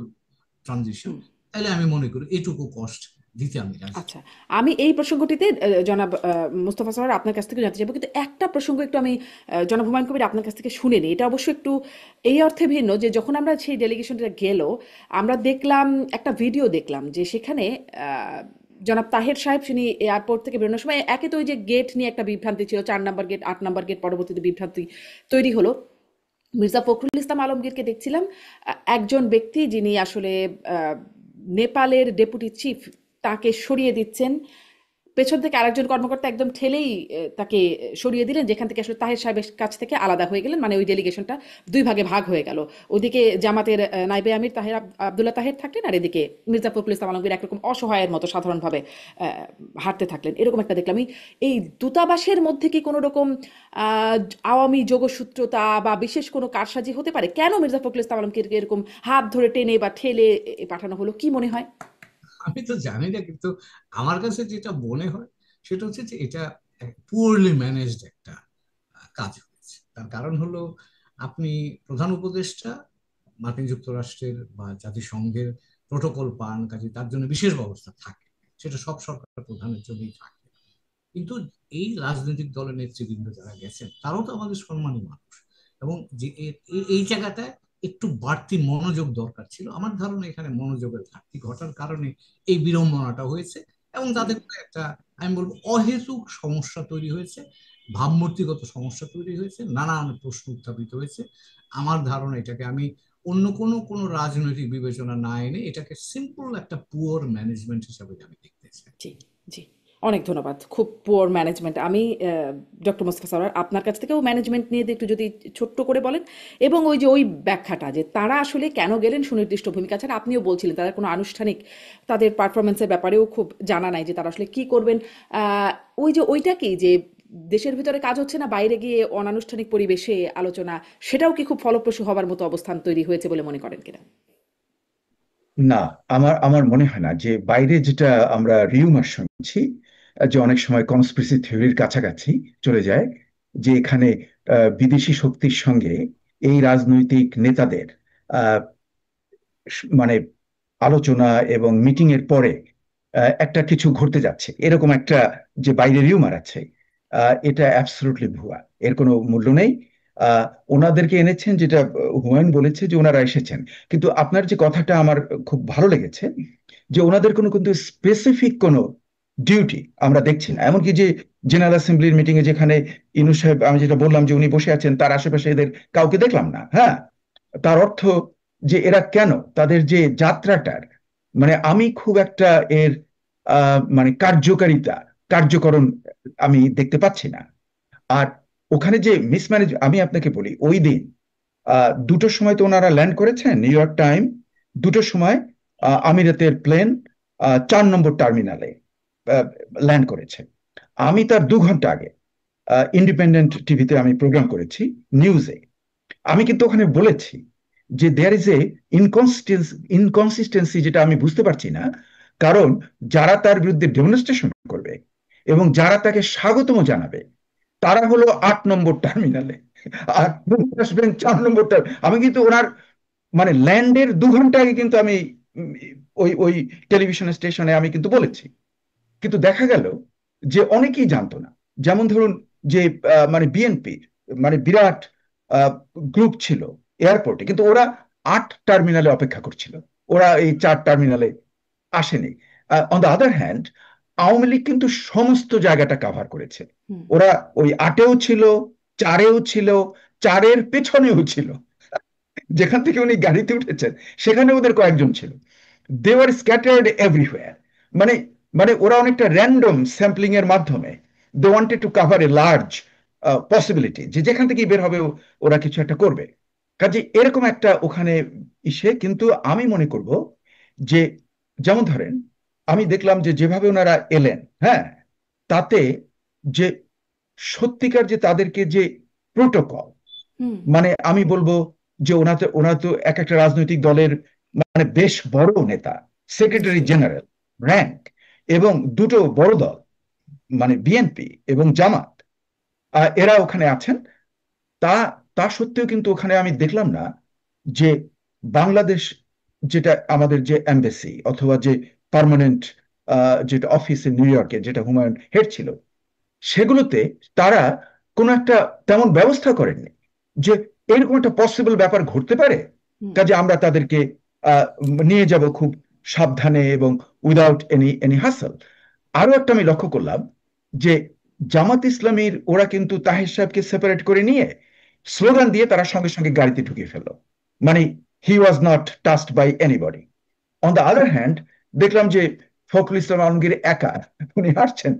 ট্রানজিশন, হুম। তাহলে আমি মনে করি এটুকু কষ্ট দিতে আমি রাজি। আচ্ছা, আমি এই প্রসঙ্গটিতে জনাব মুস্তফা সরোয়ার আপনার কাছ থেকে জানতে চাইবো, কিন্তু একটা প্রসঙ্গ একটু আমি জনাব হুমায়ুন কবির আপনার কাছ থেকে শুনে নিই। এটা অবশ্য একটু এই অর্থে ভিন্ন যে যখন আমরা সেই ডেলিগেশনটা গেল, আমরা দেখলাম একটা ভিডিও দেখলাম যে সেখানে জনাব তাহের সাহেব তিনি এয়ারপোর্ট থেকে বেরোনোর সময় একে তো ওই যে গেট নিয়ে একটা বিভ্রান্তি ছিল, 4 নম্বর গেট 8 নম্বর গেট, পরবর্তীতে বিভ্রান্তি তৈরি হলো। মির্জা ফখরুল ইসলাম আলমগীরকে দেখছিলাম, একজন ব্যক্তি যিনি আসলে আহ, নেপালের ডেপুটি চিফ, তাকে সরিয়ে দিচ্ছেন। পেছন থেকে আরেকজন কর্মকর্তা একদম ঠেলেই তাকে সরিয়ে দিলেন, যেখান থেকে আসলে তাহের সাহেবের কাছ থেকে আলাদা হয়ে গেলেন, মানে ওই ডেলিগেশনটা দুই ভাগে ভাগ হয়ে গেল। ওদিকে জামাতের নাইবে আমির তাহের আবদুল্লাহ তাহের থাকলেন, আর এদিকে মির্জা ফখরুল ইসলাম আলমগীর একরকম অসহায়ের মতো সাধারণভাবে হাঁটতে থাকলেন। এরকম একটা দেখলাম। এই দূতাবাসের মধ্যে কি কোনো রকম আহ, আওয়ামী যোগসূত্রতা বা বিশেষ কোনো কারসাজি হতে পারে? কেন মির্জা ফখরুল ইসলাম আলমগীরকে এরকম হাত ধরে টেনে বা ঠেলে পাঠানো হলো, কি মনে হয়? আমি তো জানি না, কিন্তু আমার কাছে যেটা মনে হয় সেটা হচ্ছে যে এটা পুয়ারলি ম্যানেজড একটা কাজ হয়েছে। তার কারণ হলো, আপনি প্রধান উপদেষ্টা মার্কিন যুক্তরাষ্ট্রের বা জাতিসংঘের প্রোটোকল পান, কাজে তার জন্য বিশেষ ব্যবস্থা থাকে, সেটা সব সরকার প্রধানের জন্যই থাকে। কিন্তু এই রাজনৈতিক দলের নেতৃবৃন্দ যারা গেছেন তারাও তো আমাদের সম্মানী মানুষ, এবং যে এই জায়গাটায় একটু বাড়তি মনোযোগ দরকার ছিল। আমার ধারণা এখানে মনোযোগের ঘাটতি ঘটার কারণে এই বিড়ম্বনাটা হয়েছে, এবং হুম। তাদের একটা, আমি বলবো, অহেতুক সমস্যা তৈরি হয়েছে, ভাবমূর্তিগত সমস্যা তৈরি হয়েছে, নানান প্রশ্ন উত্থাপিত হয়েছে। আমার ধারণা এটাকে আমি অন্য কোনো রাজনৈতিক বিবেচনা না এনে এটাকে সিম্পল একটা পুয়ার ম্যানেজমেন্ট হিসাবে আমি দেখতে চাই। জি, জি। অনেক ধন্যবাদ। খুব পুয়ার ম্যানেজমেন্ট। আমি ডক্টর মোস্তফা সরোয়ার আপনার কাছ থেকেও ম্যানেজমেন্ট নিয়ে একটু যদি ছোট্ট করে বলেন, এবং ওই যে ওই ব্যাখ্যাটা যে তারা আসলে কেন গেলেন সুনির্দিষ্ট ভূমিকা ছাড়া, আপনিও বলছিলেন তাদের কোনো আনুষ্ঠানিক তাদের পারফরমেন্সের ব্যাপারেও খুব জানা নাই যে তারা আসলে কি করবেন। আহ, ওই যে ওইটা কি যে দেশের ভিতরে কাজ হচ্ছে না, বাইরে গিয়ে অনানুষ্ঠানিক পরিবেশে আলোচনা, সেটাও কি খুব ফলপ্রসূ হবার মতো অবস্থান তৈরি হয়েছে বলে মনে করেন কিনা? না, আমার আমার মনে হয় না। যে বাইরে যেটা আমরা রিউমার শুনছি, যে অনেক সময় কনস্পিরেসি থিওরির কাছাকাছি চলে যায়, যে এখানে বিদেশি শক্তির সঙ্গে এই রাজনৈতিক নেতাদের আহ, মানে আলোচনা এবং মিটিং এর পরে একটা কিছু ঘটতে যাচ্ছে, এরকম একটা যে বাইরে রিউমার আছে, এটা অ্যাবসলিউটলি ভুয়া। এর কোনো মূল্য নেই। আহ, ওনাদেরকে এনেছেন, যেটা হুমায়ুন বলেছে যে ওনারা এসেছেন। কিন্তু আপনার যে কথাটা আমার খুব ভালো লেগেছে, যে ওনাদের কোনো কিন্তু স্পেসিফিক কোনো ডিউটি আমরা দেখছি না। হুম। এমনকি যে জেনারেল অ্যাসেম্বলির মিটিং এ যেখানে ইনু সাহেব, আমি যেটা বললাম যে উনি বসে আছেন, তার আশেপাশে এদের কাউকে দেখলাম না। হ্যাঁ, তার অর্থ যে এরা কেন, তাদের যে যাত্রাটার, মানে আমি খুব একটা এর মানে কার্যকারিতা, কার্যকরণ আমি দেখতে পাচ্ছি না। আর ওখানে যে মিসম্যানেজ, আমি আপনাকে বলি, ওই দিন 2টোর সময় তো ওনারা ল্যান্ড করেছেন নিউ ইয়র্ক টাইম। 2টোর সময় আমিরাতের প্লেন 4 নম্বর টার্মিনালে ল্যান্ড করেছে। আমি তার 2 ঘন্টা আগে ইন্ডিপেন্ডেন্ট টিভিতে আমি প্রোগ্রাম করেছি, নিউজে। আমি কিন্তু ওখানে বলেছি যে দেয়ার ইজ এ ইনকনসিস্টেন্সি, যেটা আমি বুঝতে পারছি না। কারণ যারা তার বিরুদ্ধে ডেমনস্ট্রেশন করবে এবং যারা তাকে স্বাগতম জানাবে, তারা হলো 8 নম্বর টার্মিনালে, আর আসবেন 4 নম্বর আমি কিন্তু ওনার মানে ল্যান্ডের 2 ঘন্টা আগে কিন্তু আমি উম, ওই ওই টেলিভিশন স্টেশনে আমি কিন্তু বলেছি। কিন্তু দেখা গেল যে অনেকেই জানতো না। যেমন ধরুন যে মানে বিএনপির মানে বিরাট গ্রুপ ছিল এয়ারপোর্টে, কিন্তু ওরা 8 টার্মিনালে অপেক্ষা করছিল, ওরা এই 4 টার্মিনালে আসেনি। On the other hand, Awami League কিন্তু সমস্ত জায়গাটা কাভার করেছে। হুম ওরা ওই 8-এও ছিল, 4-এও ছিল, 4-এর পেছনেও ছিল। যেখান থেকে উনি গাড়িতে উঠেছেন সেখানে ওদের কয়েকজন ছিল। They were scattered everywhere. মানে মানে ওরা অনেকটা র্যান্ডম স্যাম্পলিং এর মাধ্যমে they wanted to cover a large possibility, যে যেখান থেকে বের হবে ওরা কিছু একটা করবে। কাজে এরকম একটা ওখানে কিন্তু আমি মনে করব যে, যেমন ধরেন আমি দেখলাম যে যেভাবে ওনারা এলেন, হ্যাঁ, তাতে যে সত্যিকার যে তাদেরকে যে প্রোটোকল, হুম মানে আমি বলবো যে ওনারা তো এক একটা রাজনৈতিক দলের মানে বেশ বড় নেতা, সেক্রেটারি নিশ্চয়ই। জেনারেল র্যাঙ্ক, এবং দুটো বড় দল মানে বিএনপি এবং জামাত, এরা ওখানে আছেন। তা তা সত্ত্বেও কিন্তু ওখানে আমি দেখলাম না যে বাংলাদেশ, যেটা আমাদের যে এমবেসি অথবা যে পার্মানেন্ট যেটা অফিস নিউ ইয়র্কে, যেটা হুমায়ুন হেড ছিল, সেগুলোতে তারা কোনো একটা তেমন ব্যবস্থা করেননি যে এরকম একটা পসিবল ব্যাপার ঘটতে পারে। হুম কাজে আমরা তাদেরকে আহ, নিয়ে যাব খুব সাবধানে এবং উইদাউট এনি হাসল। আরো একটা আমি লক্ষ্য করলাম যে জামাত ইসলামীর ওরা কিন্তু তাহের সাহেবকে সেপারেট করে নিয়ে স্লোগান দিয়ে তারা সঙ্গে সঙ্গে গাড়িতে ঢুকিয়ে ফেললো। মানে he was not touched by anybody. On the other hand দেখলাম যে ফখরুল ইসলাম আলমগীর একা উনি হাসছেন।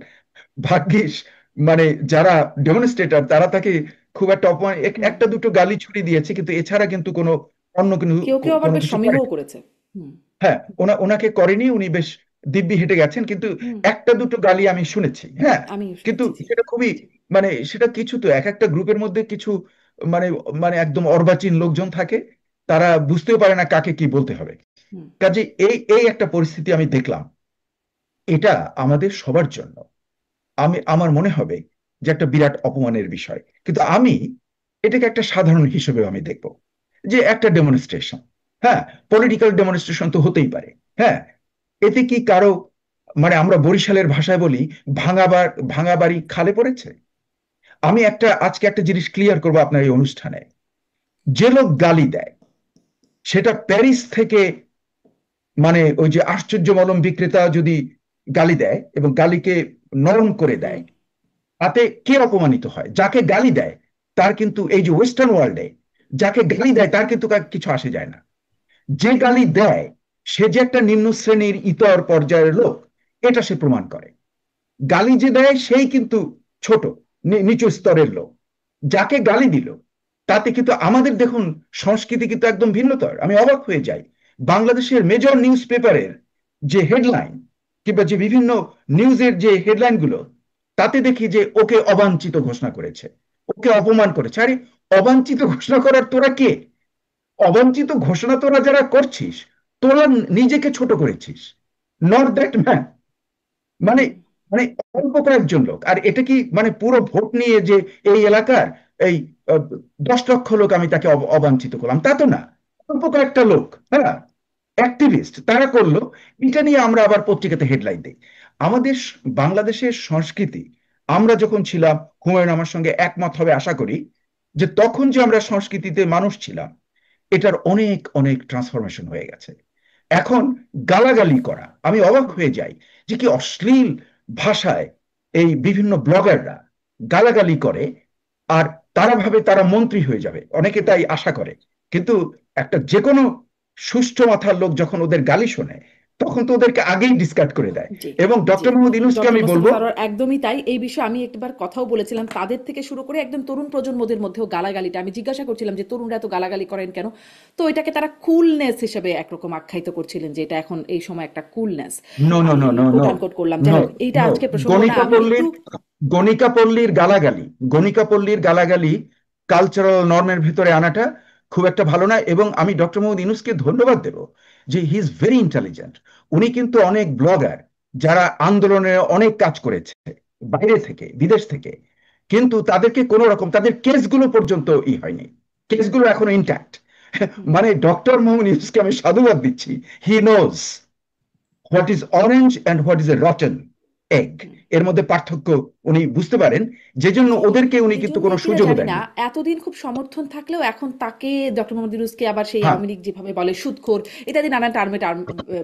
ভাগ্যিস মানে যারা ডেমনস্ট্রেটর তারা তাকে খুব একটা অপমান, হুম একটা দুটো গালি ছুড়ে দিয়েছে, কিন্তু এছাড়া কিন্তু কোনো অন্য কোনো কেউ কেউ আবার কোনো বেশ কিছু সমীহও করেনি। করেছে। হুম হ্যাঁ, ওনাকে করেনি, উনি বেশ দিব্যি হেঁটে গেছেন, কিন্তু হুম একটা দুটো গালি আমি শুনেছি। হ্যাঁ, আমি কিন্তু শুনেছি জি। সেটা খুবই মানে সেটা কিছু তো এক একটা গ্রুপের মধ্যে কিছু মানে মানে একদম অর্বাচীন লোকজন থাকে, তারা বুঝতেও পারে না কাকে কি বলতে হবে। হুম কাজে এই এই একটা পরিস্থিতি আমি দেখলাম। এটা আমাদের সবার জন্য আমার মনে হবে যে একটা বিরাট অপমানের বিষয়, কিন্তু আমি এটাকে একটা সাধারণ হিসেবে আমি দেখব যে একটা ডেমনস্ট্রেশন। হ্যাঁ, পলিটিক্যাল ডেমনস্ট্রেশন তো হতেই পারে। হ্যাঁ, এতে কি কারো মানে আমরা বরিশালের ভাষায় বলি ভাঙা বাড়ি খালে পড়েছে। আমি আজকে একটা জিনিস ক্লিয়ার করবো আপনার এই অনুষ্ঠানে। যে লোক গালি দেয় সেটা প্যারিস থেকে মানে ওই যে আশ্চর্য মলম বিক্রেতা যদি গালি দেয় এবং গালিকে নরম করে হুম দেয়, তাতে কে অপমানিত হয়? যাকে গালি দেয় তার কিন্তু এই যে ওয়েস্টার্ন ওয়ার্ল্ডে যাকে গালি দেয় তার কিন্তু কিছু আসে যায় না। যে গালি দেয় সে যে একটা নিম্ন শ্রেণীর ইতর পর্যায়ের লোক, এটা সে প্রমাণ করে। গালি যে দেয় সেই কিন্তু ছোট নিচু স্তরের লোক। যাকে গালি দিল তাতে কিন্তু আমাদের দেখুন সংস্কৃতি কিন্তু একদম ভিন্নতর। আমি অবাক হয়ে যাই বাংলাদেশের মেজর নিউজ পেপারের যে হেডলাইন কিংবা যে বিভিন্ন নিউজের যে হেডলাইন গুলো, তাতে দেখি যে ওকে অবাঞ্ছিত ঘোষণা করেছে, ওকে অপমান করেছে। আরে, অবাঞ্ছিত ঘোষণা করার তোরা কে? অবাঞ্ছিত ঘোষণা তোরা যারা করছিস, তোরা নিজেকে ছোট করেছিস, নট দ্যাট ম্যান। মানে হুম মানে অল্প কয়েকজন লোক, আর এটা কি মানে পুরো ভোট নিয়ে যে এই এলাকার এই 10 লক্ষ লোক আমি তাকে অবাঞ্ছিত করলাম, তা তো না। অল্প কয়েকটা লোক, হ্যাঁ, অ্যাক্টিভিস্ট, তারা করলো। এটা নিয়ে আমরা আবার পত্রিকাতে হেডলাইন দিই। আমাদের বাংলাদেশের সংস্কৃতি, আমরা যখন ছিলাম, হুমায়ুন আমার সঙ্গে একমত হবে আশা করি, যে তখন যে আমরা সংস্কৃতিতে মানুষ ছিলাম, এটার অনেক অনেক ট্রান্সফরমেশন হয়ে গেছে। এখন গালাগালি করা, আমি অবাক হয়ে যাই যে কি অশ্লীল ভাষায় এই বিভিন্ন ব্লগাররা গালাগালি করে, আর তারা ভাবে তারা মন্ত্রী হয়ে যাবে, অনেকে হুম তাই আশা করে। কিন্তু একটা যে কোনো সুষ্ঠু মাথার লোক যখন ওদের গালি শোনে, তখন তো ওদেরকে আগেই ডিসকার্ড করে দেয়। জি এবং জি। ডক্টর মোহাম্মদ ইউনূসকে ডক্টর আমি মোস্তফা বলবো, সরোয়ার একদমই তাই। এই বিষয়ে আমি একবার কথাও বলেছিলাম, তাদের থেকে শুরু করে একদম তরুণ প্রজন্মদের মধ্যেও গালাগালিটা আমি জিজ্ঞাসা করছিলাম যে তরুণরা এত গালাগালি করেন কেন। তো এটাকে তারা কুলনেস হিসেবে একরকম আখ্যায়িত করছিলেন যে এটা এখন এই সময় একটা কুলনেস। নো নো আমি no no quote no unquote করলাম, যাই নো হোক এইটা নো আজকে প্রসঙ্গ না, গণিকা আমি একটু পল্লীর গণিকা পল্লীর গালাগালি কালচারাল নর্মের ভেতরে আনাটা খুব একটা ভালো না। এবং আমি ডক্টর মোহাম্মদ ইউনূসকে ধন্যবাদ দেব যে হি ইজ ভেরি ইন্টেলিজেন্ট। উনি কিন্তু অনেক ব্লগার যারা আন্দোলনে অনেক কাজ করেছে বাইরে থেকে বিদেশ থেকে, কিন্তু তাদেরকে কোন রকম তাদের কেসগুলো পর্যন্ত হয়নি, কেসগুলো এখনো ইন্ট্যাক্ট। হুম মানে ডক্টর মোহাম্মদ ইউনূসকে আমি সাধুবাদ দিচ্ছি। He knows what is orange and what is a rotten egg. Hmm এর মধ্যে পার্থক্য উনি বুঝতে পারেন, যে জন্য জি, ওদেরকে উনি এই কিন্তু কোনো জন্যই কিনা সুযোগও জানি না দেননি। এতদিন খুব সমর্থন থাকলেও এখন তাকে ডক্টর মোহাম্মদ ইউনূসকে আবার সেই হ্যাঁ, আওয়ামী লীগ যেভাবে বলে সুদখোর ইত্যাদি নানান টার্ম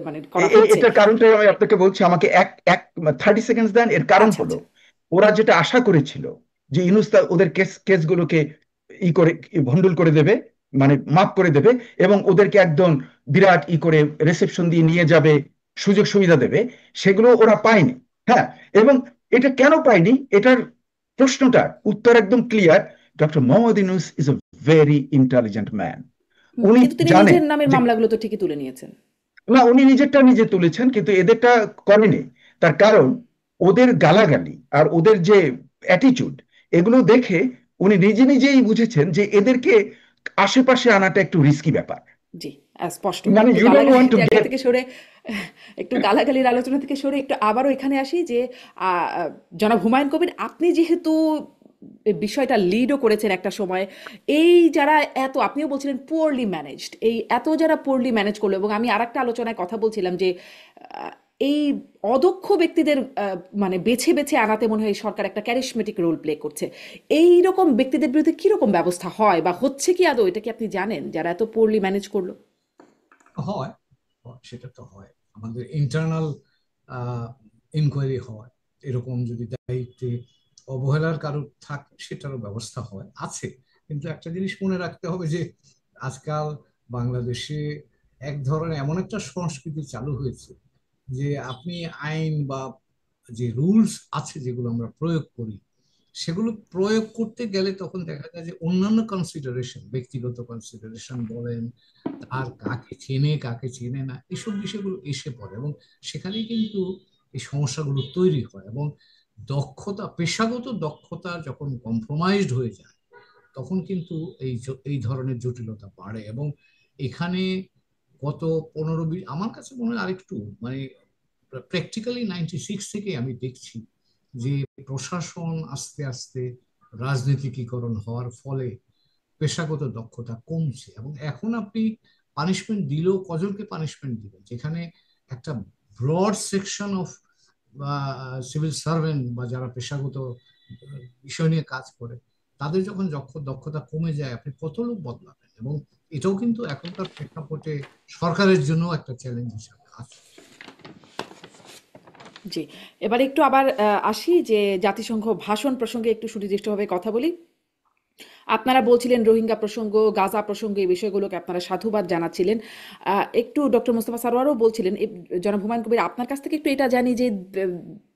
মানে করা হচ্ছে। এটার কারণটাই আমি আপনাকে বলছি, আমাকে এক এক 30 সেকেন্ড দেন। এর কারণ আচ্ছা হলো, আচ্ছা। ওরা যেটা আশা করেছিল যে ইউনূস ওদের কেসগুলোকে করে ভন্ডুল করে দেবে, মানে মাফ করে দেবে, এবং ওদেরকে একদম বিরাট করে রিসেপশন দিয়ে নিয়ে যাবে, সুযোগ সুবিধা দেবে, সেগুলো ওরা পায়নি। হ্যাঁ, এবং এটা কেন পায়নি, এটার প্রশ্নটার উত্তর একদম clear. Doctor Mohammad Yunus is a very intelligent man. উনি কিন্তু তিনি জানেন নিজের নামের যে, মামলাগুলো তো ঠিকই তুলে নিয়েছেন। না, উনি নিজেরটা নিজে তুলেছেন কিন্তু এদেরটা করেনি। তার কারণ ওদের গালাগালি আর ওদের যে অ্যাটিটিউড, এগুলো দেখে উনি নিজে নিজেই বুঝেছেন যে এদেরকে আশেপাশে আনাটা একটু রিস্কি ব্যাপার। জি, স্পষ্ট। মানে একটু ইউ ডোন্ট ওয়ান্ট গালাগালির টু জায়গা গেট। থেকে সরে একটু গালাগালির আলোচনা থেকে সরে একটু আবারও এখানে আসি যে আ আ জনাব হুমায়ুন কবির, আপনি যেহেতু বিষয়টা লিডও করেছেন একটা সময়, এই যারা আপনিও বলছিলেন পুয়ারলি ম্যানেজড, এই যারা পুয়ারলি ম্যানেজ করলো, এবং আমি আরেকটা আলোচনায় কথা বলছিলাম যে এই অদক্ষ ব্যক্তিদের মানে বেছে বেছে আনাতে মনে হয় এই সরকার একটা ক্যারিশমেটিক রোল প্লে করছে। এই রকম ব্যক্তিদের বিরুদ্ধে কিরকম ব্যবস্থা হয় বা হচ্ছে কি আদৌ, এটা কি আপনি জানেন যারা এত পুয়ারলি ম্যানেজ করলো? হয়, সেটা তো হয়। আমাদের ইন্টারনাল ইনকোয়ারি হয়, এরকম যদি দায়িত্বে অবহেলার কারো থাকে সেটারও ব্যবস্থা হয়, আছে। কিন্তু একটা জিনিস মনে রাখতে হবে যে আজকাল বাংলাদেশে এক ধরনের এমন একটা সংস্কৃতি চালু হয়েছে যে আপনি আইন বা যে রুলস আছে যেগুলো আমরা প্রয়োগ করি, সেগুলো প্রয়োগ করতে গেলে তখন দেখা যায় যে অন্যান্য কনসিডারেশন, ব্যক্তিগত কনসিডারেশন বলেন, আর কাকে চেনে কাকে চেনে না, এসব বিষয়গুলো এসে পড়ে, এবং সেখানেই কিন্তু এই সমস্যাগুলো তৈরি হয়। এবং পেশাগত দক্ষতা যখন কম্প্রোমাইজড হয়ে যায়, তখন কিন্তু এই ধরনের জটিলতা বাড়ে। এবং এখানে গত 15-20, আমার কাছে মনে হয় আরেকটু, মানে প্র্যাকটিক্যালি 96 থেকে আমি দেখছি যে প্রশাসন আস্তে আস্তে রাজনীতিকীকরণ হওয়ার ফলে পেশাগত দক্ষতা কমছে। এবং এখন আপনি পানিশমেন্ট দিলেও কজনকে পানিশমেন্ট দিবেন, যেখানে একটা broad section of civil servant বা যারা পেশাগত বিষয় নিয়ে কাজ করে, তাদের যখন দক্ষতা কমে যায়, আপনি কত লোক বদলাবেন? এবং এটাও কিন্তু এখনকার প্রেক্ষাপটে সরকারের জন্য একটা চ্যালেঞ্জ হিসাবে আছে। জি, এবার একটু আবার আসি যে জাতিসংঘ ভাষণ প্রসঙ্গে একটু সুনির্দিষ্টভাবে কথা বলি। আপনারা বলছিলেন রোহিঙ্গা প্রসঙ্গ, গাজা প্রসঙ্গ, এই বিষয়গুলোকে আপনারা সাধুবাদ জানাচ্ছিলেন। একটু ডক্টর মোস্তফা সারোয়ারও বলছিলেন, জনাব হুমায়ুন কবির আপনার কাছ থেকে একটু এটা জানি যে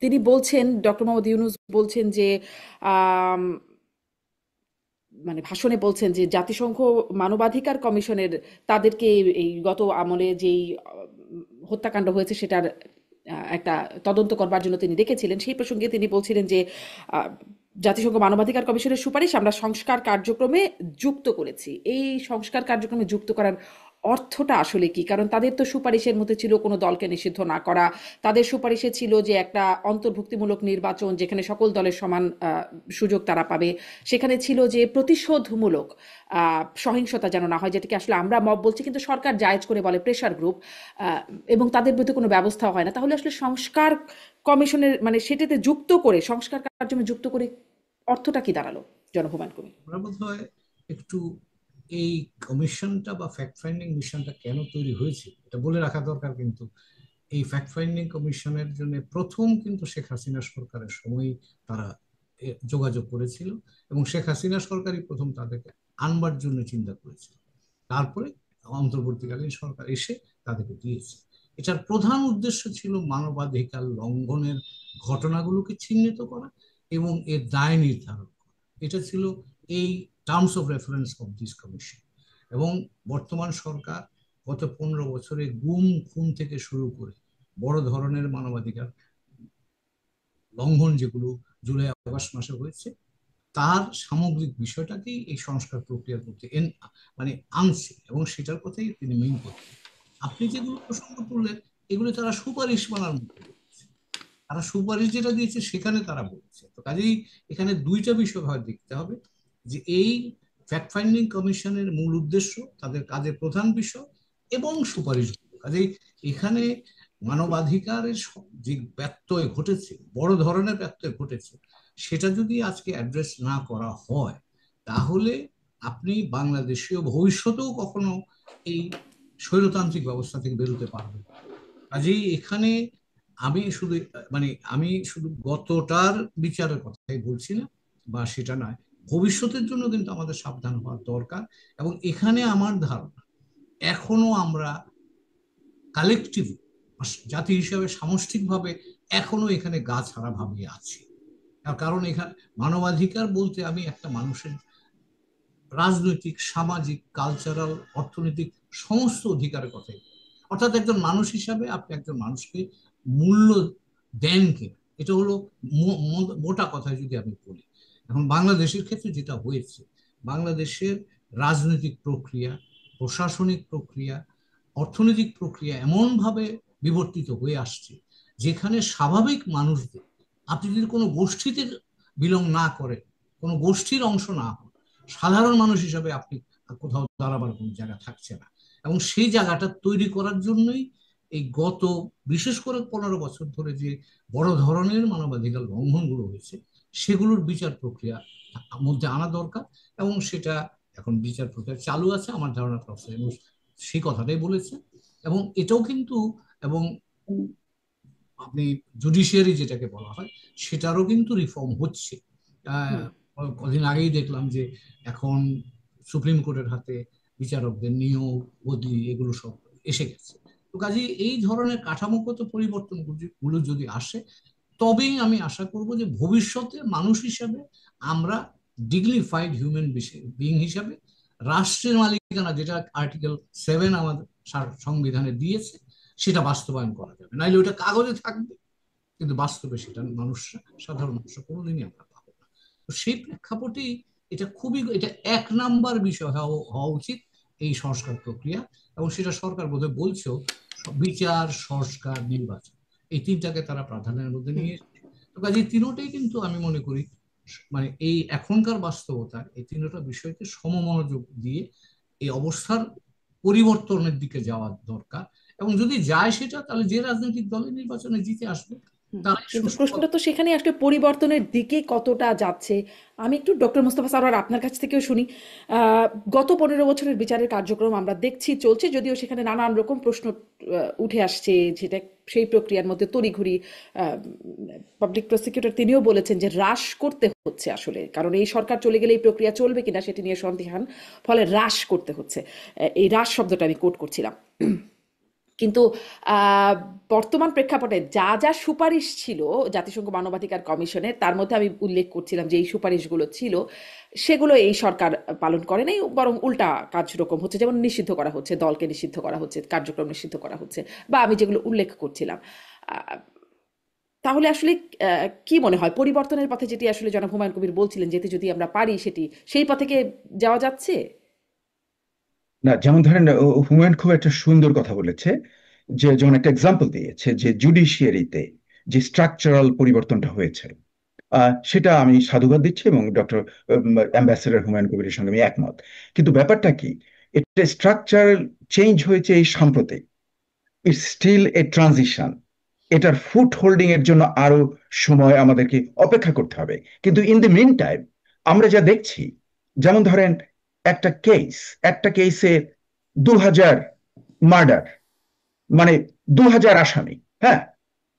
তিনি বলছেন, ডক্টর মোহাম্মদ ইউনূস বলছেন যে আম, মানে ভাষণে বলছেন যে জাতিসংঘ মানবাধিকার কমিশনের তাদেরকে এই গত আমলে যেই হত্যাকাণ্ড হয়েছে সেটার একটা তদন্ত করবার জন্য তিনি ডেকেছিলেন। সেই প্রসঙ্গে তিনি বলছিলেন যে আহ, জাতিসংঘ মানবাধিকার কমিশনের সুপারিশ আমরা সংস্কার কার্যক্রমে যুক্ত করেছি। এই সংস্কার কার্যক্রমে যুক্ত করার অর্থটা আসলে কি? কারণ তাদের তো সুপারিশের মধ্যে ছিল কোনো দলকে নিষিদ্ধ না করা, তাদের সুপারিশে ছিল যে একটা অন্তর্ভুক্তিমূলক নির্বাচন যেখানে সকল দলের সমান সুযোগ তারা পাবে, সেখানে ছিল যে প্রতিশোধমূলক সহিংসতা যেন না হয়, যেটাকে আসলে আমরা মব বলছি কিন্তু সরকার জায়েজ করে বলে প্রেশার গ্রুপ, এবং তাদের বিরুদ্ধে কোনো ব্যবস্থা হয় না। তাহলে আসলে সংস্কার কমিশনের মানে সেটাতে যুক্ত করে, সংস্কার কার্যক্রমে যুক্ত করে অর্থটা কি দাঁড়ালো জনাব হুমায়ুন কবির? আমরা বোধহয় একটু এই কমিশনটা বা ফ্যাক্ট ফাইন্ডিং মিশনটা কেন তৈরি হয়েছে এটা বলে রাখা দরকার। কিন্তু এই ফ্যাক্ট ফাইন্ডিং কমিশনের জন্য প্রথম কিন্তু শেখ হাসিনা সরকারের সময় তারা যোগাযোগ করেছিল, এবং শেখ হাসিনা সরকারই প্রথম তাদেরকে আনবার জন্য চিন্তা করেছিল। তারপরে অন্তর্বর্তীকালীন সরকার এসে তাদেরকে দিয়েছে। এটার প্রধান উদ্দেশ্য ছিল মানবাধিকার লঙ্ঘনের ঘটনাগুলোকে চিহ্নিত করা এবং এর দায় নির্ধারণ করা। এটা ছিল এই terms of reference of this commission. এবং বর্তমান সরকার গত 15 বছরে গুম খুন থেকে শুরু করে বড় ধরনের মানবাধিকার লঙ্ঘন যেগুলো জুলাই আগস্ট মাসে হয়েছে, তার সামগ্রিক বিষয়টাকেই এই সংস্কার প্রক্রিয়ার মধ্যে মানে আনছে, এবং সেটার কথাই তিনি মেইন করছেন। আপনি যেগুলো প্রসঙ্গ করলেন, এগুলো তারা সুপারিশ মানার মধ্যে বলছে, তারা সুপারিশ যেটা দিয়েছে সেখানে তারা বলছে। তো কাজেই এখানে দুইটা বিষয় হয় দেখতে হবে, যে এই ফ্যাক্ট ফাইন্ডিং কমিশনের মূল উদ্দেশ্য, তাদের কাজের প্রধান বিষয়, এবং সুপারিশগুলো। কাজেই এখানে মানবাধিকারের যে ব্যত্যয় ঘটেছে, বড় ধরনের ব্যত্যয় ঘটেছে, সেটা যদি আজকে অ্যাড্রেস না করা হয়, তাহলে আপনি বাংলাদেশীয় ভবিষ্যতেও কখনো এই স্বৈরতান্ত্রিক ব্যবস্থা থেকে বেরোতে পারবেন না। কাজেই এখানে আমি শুধু আমি শুধু গতটার বিচারের কথাই বলছি না, বা সেটা নয়, ভবিষ্যতের জন্য কিন্তু আমাদের সাবধান হওয়া দরকার। এবং এখানে আমার ধারণা, এখনো আমরা কালেকটিভ জাতি হিসাবে সামষ্টিকভাবে এখনো এখানে গা ছাড়া ভাবে আছি। তার কারণ এখানে মানবাধিকার বলতে আমি একটা মানুষের রাজনৈতিক, সামাজিক, কালচারাল, অর্থনৈতিক সমস্ত অধিকারের কথাই বলি। অর্থাৎ একজন মানুষ হিসাবে আপনি একজন মানুষকে মূল্য দেন কিনা, এটা হলো মোটা কথায় যদি আমি বলি। এখন বাংলাদেশের ক্ষেত্রে যেটা হয়েছে, বাংলাদেশের রাজনৈতিক প্রক্রিয়া, প্রশাসনিক প্রক্রিয়া, অর্থনৈতিক প্রক্রিয়া এমনভাবে বিবর্তিত হয়ে আসছে, যেখানে স্বাভাবিক মানুষদের, আপনি যদি কোনো গোষ্ঠীতে বিলং না করেন, কোনো গোষ্ঠীর অংশ না হন, সাধারণ মানুষ হিসাবে আপনি কোথাও দাঁড়াবার কোনো জায়গা থাকছে না। এবং সেই জায়গাটা তৈরি করার জন্যই এই গত বিশেষ করে 15 বছর ধরে যে বড় ধরনের মানবাধিকার লঙ্ঘনগুলো হয়েছে, সেগুলোর বিচার প্রক্রিয়া মধ্যে আনা দরকার। এবং সেটা এখন বিচার প্রক্রিয়া চালু আছে, আমার ধারণা প্রফেসর ইউনূস সেই কথাটাই বলেছে। এবং এটাও কিন্তু, এবং আপনি জুডিশিয়ারি যেটাকে বলা হয়, সেটারও কিন্তু রিফর্ম হচ্ছে। হুম। কদিন আগেই দেখলাম যে এখন সুপ্রিম কোর্টের হাতে বিচারকদের নিয়োগ, বদলি, এগুলো সব এসে গেছে। তো কাজে এই ধরনের কাঠামোগত পরিবর্তনগুলো যদি আসে, তবেই আমি আশা করব যে ভবিষ্যতে মানুষ হিসাবে আমরা ডিগনিফাইড হিউম্যান বিং হিসাবে রাষ্ট্রের মালিকানা, যেটা আর্টিকেল 7 আমাদের সংবিধানে দিয়েছে, সেটা বাস্তবায়ন করা যাবে। নাইলে ওটা কাগজে থাকবে, কিন্তু বাস্তবে সেটা সাধারণ মানুষরা কোনোদিনই আমরা পাবো না। তো সেই প্রেক্ষাপটেই এটা 1 নাম্বার বিষয় হওয়া উচিত এই সংস্কার প্রক্রিয়া। এবং সেটা সরকার বোধহয় বলছেও, বিচার, সংস্কার, নির্বাচন, এই তিনটাকে তারা প্রাধান্যের মধ্যে হুম। নিয়ে এসেছে। তো কাজে তিনোটাই কিন্তু আমি মনে করি, এই এখনকার বাস্তবতার এই তিনটা বিষয়কে সমমনোযোগ দিয়ে এই অবস্থার পরিবর্তনের দিকে যাওয়া দরকার। এবং যদি যায় সেটা, তাহলে যে রাজনৈতিক দলের নির্বাচনে জিতে আসবে তারাই কিন্তু সুষ্ঠু। প্রশ্নটা তো সেখানে আসলে পরিবর্তনের দিকে কতটা যাচ্ছে। আমি একটু ডক্টর মোস্তফা সারোয়ার আপনার কাছ থেকেও শুনি। গত 15 বছরের বিচারের কার্যক্রম আমরা দেখছি চলছে, যদিও সেখানে নানান রকম প্রশ্ন উঠে আসছে, যেটা সেই প্রক্রিয়ার মধ্যে তড়িঘড়ি পাবলিক প্রসিকিউটর তিনিও বলেছেন যে হ্রাস করতে হচ্ছে আসলে, কারণ এই সরকার চলে গেলে এই প্রক্রিয়া চলবে কিনা সেটি নিয়ে সন্দিহান, ফলে হ্রাস করতে হচ্ছে। এই হ্রাস শব্দটা আমি কোট করছিলাম। কিন্তু বর্তমান প্রেক্ষাপটে যা যা সুপারিশ ছিল জাতিসংঘ মানবাধিকার কমিশনের, তার মধ্যে আমি উল্লেখ করছিলাম যে এই সুপারিশগুলো ছিল, সেগুলো এই সরকার পালন করে নাই, বরং উল্টা কাজরকম হচ্ছে। যেমন নিষিদ্ধ করা হচ্ছে, দলকে নিষিদ্ধ করা হচ্ছে, কার্যক্রম নিষিদ্ধ করা হচ্ছে, বা আমি যেগুলো উল্লেখ করছিলাম। আহ, তাহলে আসলে কি মনে হয়, পরিবর্তনের পথে যেটি আসলে জনাব হুমায়ুন কবির বলছিলেন, যেতে যদি আমরা পারি সেটি সেই পথে কি যাওয়া যাচ্ছে? না, যেমন ধরেন হুমায়ুন খুব একটা সুন্দর কথা বলেছে, যে যেমন একটা এক্সাম্পল দিয়েছে যে জুডিশিয়ারিতে যে স্ট্রাকচারাল পরিবর্তনটা হয়েছে, সেটা আমি সাধুবাদ দিচ্ছি এবং ডক্টর অ্যাম্বাসেডর হুমায়ুন কবিরের সঙ্গে আমি একমত। কিন্তু ব্যাপারটা কি, এটা স্ট্রাকচারাল চেঞ্জ হয়েছে এই সাম্প্রতিক, ইটস স্টিল এ ট্রানজিশন। এটার ফুট হোল্ডিং এর জন্য আরো সময় আমাদেরকে অপেক্ষা করতে হবে। কিন্তু ইন দ্য মিন টাইম আমরা যা দেখছি, যেমন ধরেন একটা কেসে 2000 মার্ডার, মানে 2000 আসামি, হ্যাঁ,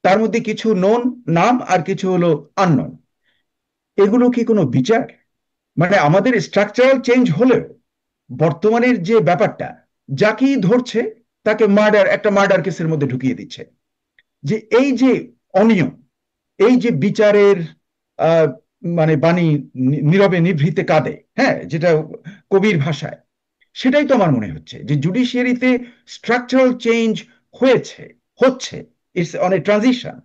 তার মধ্যে কিছু নোন নাম আর কিছু হলো আননোন। এগুলো কি কোনো বিচার? মানে আমাদের স্ট্রাকচারাল চেঞ্জ হলেও বর্তমানের যে ব্যাপারটা, যাকেই ধরছে তাকে একটা মার্ডার কেসের মধ্যে ঢুকিয়ে দিচ্ছে। যে এই যে অনিয়ম, এই যে বিচারের আহ, মানে বাণী নীরবে নিভৃতে কাঁদে, হ্যাঁ, যেটা কবির ভাষায়, সেটাই তো আমার মনে হচ্ছে যে জুডিশিয়ারিতে স্ট্রাকচারাল চেঞ্জ হয়েছে, হচ্ছে, ইটস অন এ ট্রানজিশন।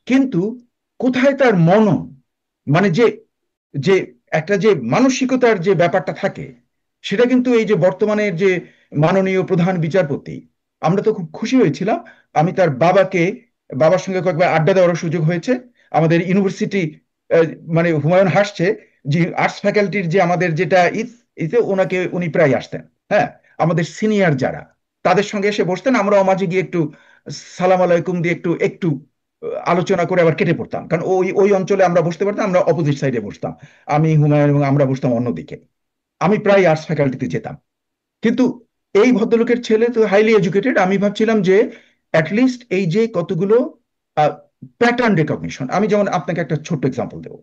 কিন্তু কোথায় তার মনন, মানে যে যে একটা যে মানসিকতার যে ব্যাপারটা থাকে, সেটা কিন্তু এই যে বর্তমানের যে মাননীয় প্রধান বিচারপতি, আমরা তো খুব খুশি হয়েছিলাম। আমি তার বাবার সঙ্গে কয়েকবার আড্ডা দেওয়ার সুযোগ হয়েছে। আমাদের ইউনিভার্সিটি, মানে হুমায়ুন হাসছে, যে আর্টস ফ্যাকাল্টির যে আমাদের যেটা ইতে উনি প্রায় আসতেন, হ্যাঁ, আমাদের সিনিয়র যারা, তাদের সঙ্গে এসে বসতেন, আমরাও মাঝে গিয়ে একটু সালাম আলাইকুম দিয়ে একটু একটু আলোচনা করে আবার কেটে পড়তাম, কারণ ওই ওই অঞ্চলে আমরা বসতে পারতাম, আমরা অপোজিট সাইডে বসতাম, আমি হুমায়ুন এবং আমরা বসতাম অন্যদিকে। আমি প্রায় আর্টস ফ্যাকাল্টিতে যেতাম। কিন্তু এই ভদ্রলোকের ছেলে তো হাইলি এডুকেটেড, আমি ভাবছিলাম যে অ্যাটলিস্ট এই যে কতগুলো প্যাটার্ন রেকগনিশন, আমি যেমন আপনাকে একটা ছোট্ট এক্সাম্পল দেবো।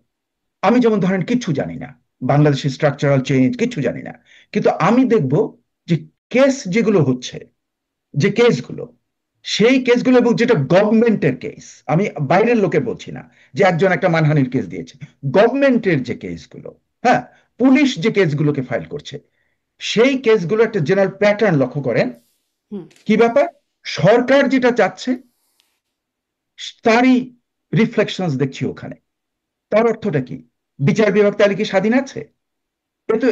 আমি যেমন ধরেন কিচ্ছু জানি না, বাংলাদেশের স্ট্রাকচারাল চেঞ্জ কিচ্ছু জানি না, কিন্তু আমি দেখব যে কেস যেগুলো হচ্ছে, যে কেসগুলো, সেই কেসগুলো, এবং যেটা গভর্নমেন্টের কেস, আমি বাইরের লোকের বলছি না যে একজন একটা মানহানির কেস দিয়েছে, গভর্নমেন্টের যে কেসগুলো, হ্যাঁ, পুলিশ যে কেসগুলোকে ফাইল করছে, সেই কেসগুলো একটা জেনারেল প্যাটার্ন লক্ষ্য করেন। হুম। কি ব্যাপার? সরকার যেটা চাচ্ছে তারই রিফ্লেকশনস দেখছি ওখানে। তার অর্থটা কি? বিচার বিভাগ তাহলে কি স্বাধীন আছে?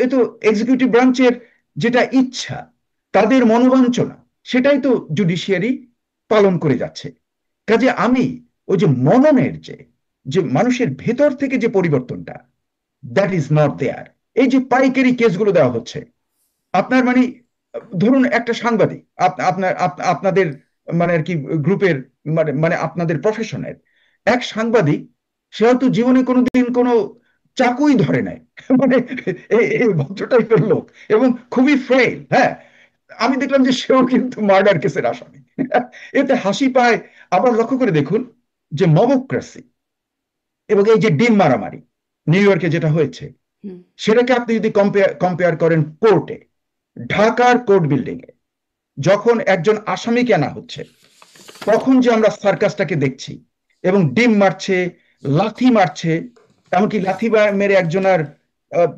এ তো এক্সিকিউটিভ ব্রাঞ্চের যেটা ইচ্ছা, তাদের মনোবাঞ্ছনা, সেটাই তো জুডিশিয়ারি পালন করে যাচ্ছে। কাজে আমি ওই যে মননের যে যে মানুষের ভেতর থেকে যে পরিবর্তনটা, দ্যাট ইজ নট দেয়ার। এই যে পাইকারি কেসগুলো দেওয়া হচ্ছে, আপনার মানে ধরুন একটা সাংবাদিক, আপনাদের মানে আর কি গ্রুপের, মানে মানে আপনাদের প্রফেশনের এক সাংবাদিক, সে হয়তো জীবনে কোনোদিন কোনো চাকুই ধরে নাই, মানে এই ভদ্র টাইপের লোক, এবং খুবই ফ্রেল, হ্যাঁ, আমি দেখলাম যে সেও কিন্তু মার্ডার কেসের আসামি। এতে হাসি পায়। আবার লক্ষ্য করে দেখুন যে মবক্রেসি এবং এই যে ডিম মারামারি নিউ ইয়র্কে যেটা হয়েছে, হুম। সেটাকে আপনি যদি কম্পেয়ার করেন কোর্টে, ঢাকার কোর্ট বিল্ডিং এ যখন একজন আসামিকে আনা হচ্ছে, তখন যে আমরা সার্কাসটাকে দেখছি, এবং ডিম মারছে, লাথি মারছে, এমনকি লাথি মেরে একজনের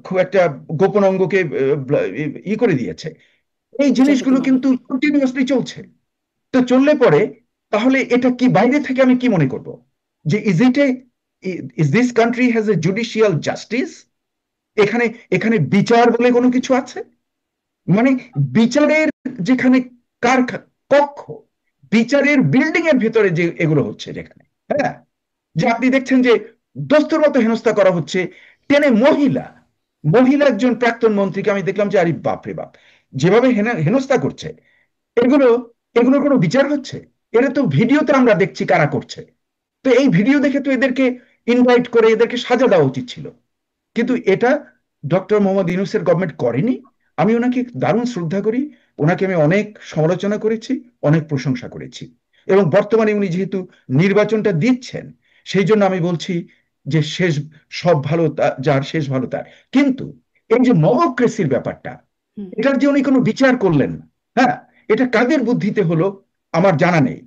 খুব একটা গোপন অঙ্গকে ই করে দিয়েছে, এই নির্যাতিত জিনিসগুলো মানুষ। কিন্তু কন্টিনিউয়াসলি চলছে। তো চললে পরে তাহলে এটা কি বাইরে থেকে আমি কি মনে করব যে is this country has a judicial justice? এখানে এখানে বিচার বলে কোনো কিছু আছে? মানে বিচারের যেখানে কক্ষ, বিচারের বিল্ডিং এর ভেতরে যে এগুলো হচ্ছে, যেখানে, হ্যাঁ, যে আপনি দেখছেন যে দস্তুর মতো হেনস্থা করা হচ্ছে, টেনে মহিলা মহিলা একজন প্রাক্তন মন্ত্রীকে আমি দেখলাম যে আরে বাপরে বাপ, যেভাবে হেনস্থা করছে, এগুলো এগুলোর কোনো বিচার হচ্ছে? এটা তো ভিডিওতে আমরা দেখছি কারা করছে। তো এই ভিডিও দেখে তো এদেরকে ইনভাইট করে এদেরকে সাজা দেওয়া উচিত ছিল, কিন্তু এটা ডক্টর মোহাম্মদ ইউনূসের গভর্নমেন্ট করেনি। আমি ওনাকে দারুণ শ্রদ্ধা করি, ওনাকে আমি অনেক সমালোচনা করেছি, অনেক প্রশংসা করেছি, এবং বর্তমানে উনি যেহেতু নির্বাচনটা দিচ্ছেন, সেই জন্য আমি বলছি যে শেষ সব ভালো যার, শেষ ভালো তার। কিন্তু এই যে মবক্রেসির ব্যাপারটা, হুম। এটার যে উনি কোনো বিচার করলেন না, হ্যাঁ, এটা কাদের বুদ্ধিতে হলো আমার জানা নেই।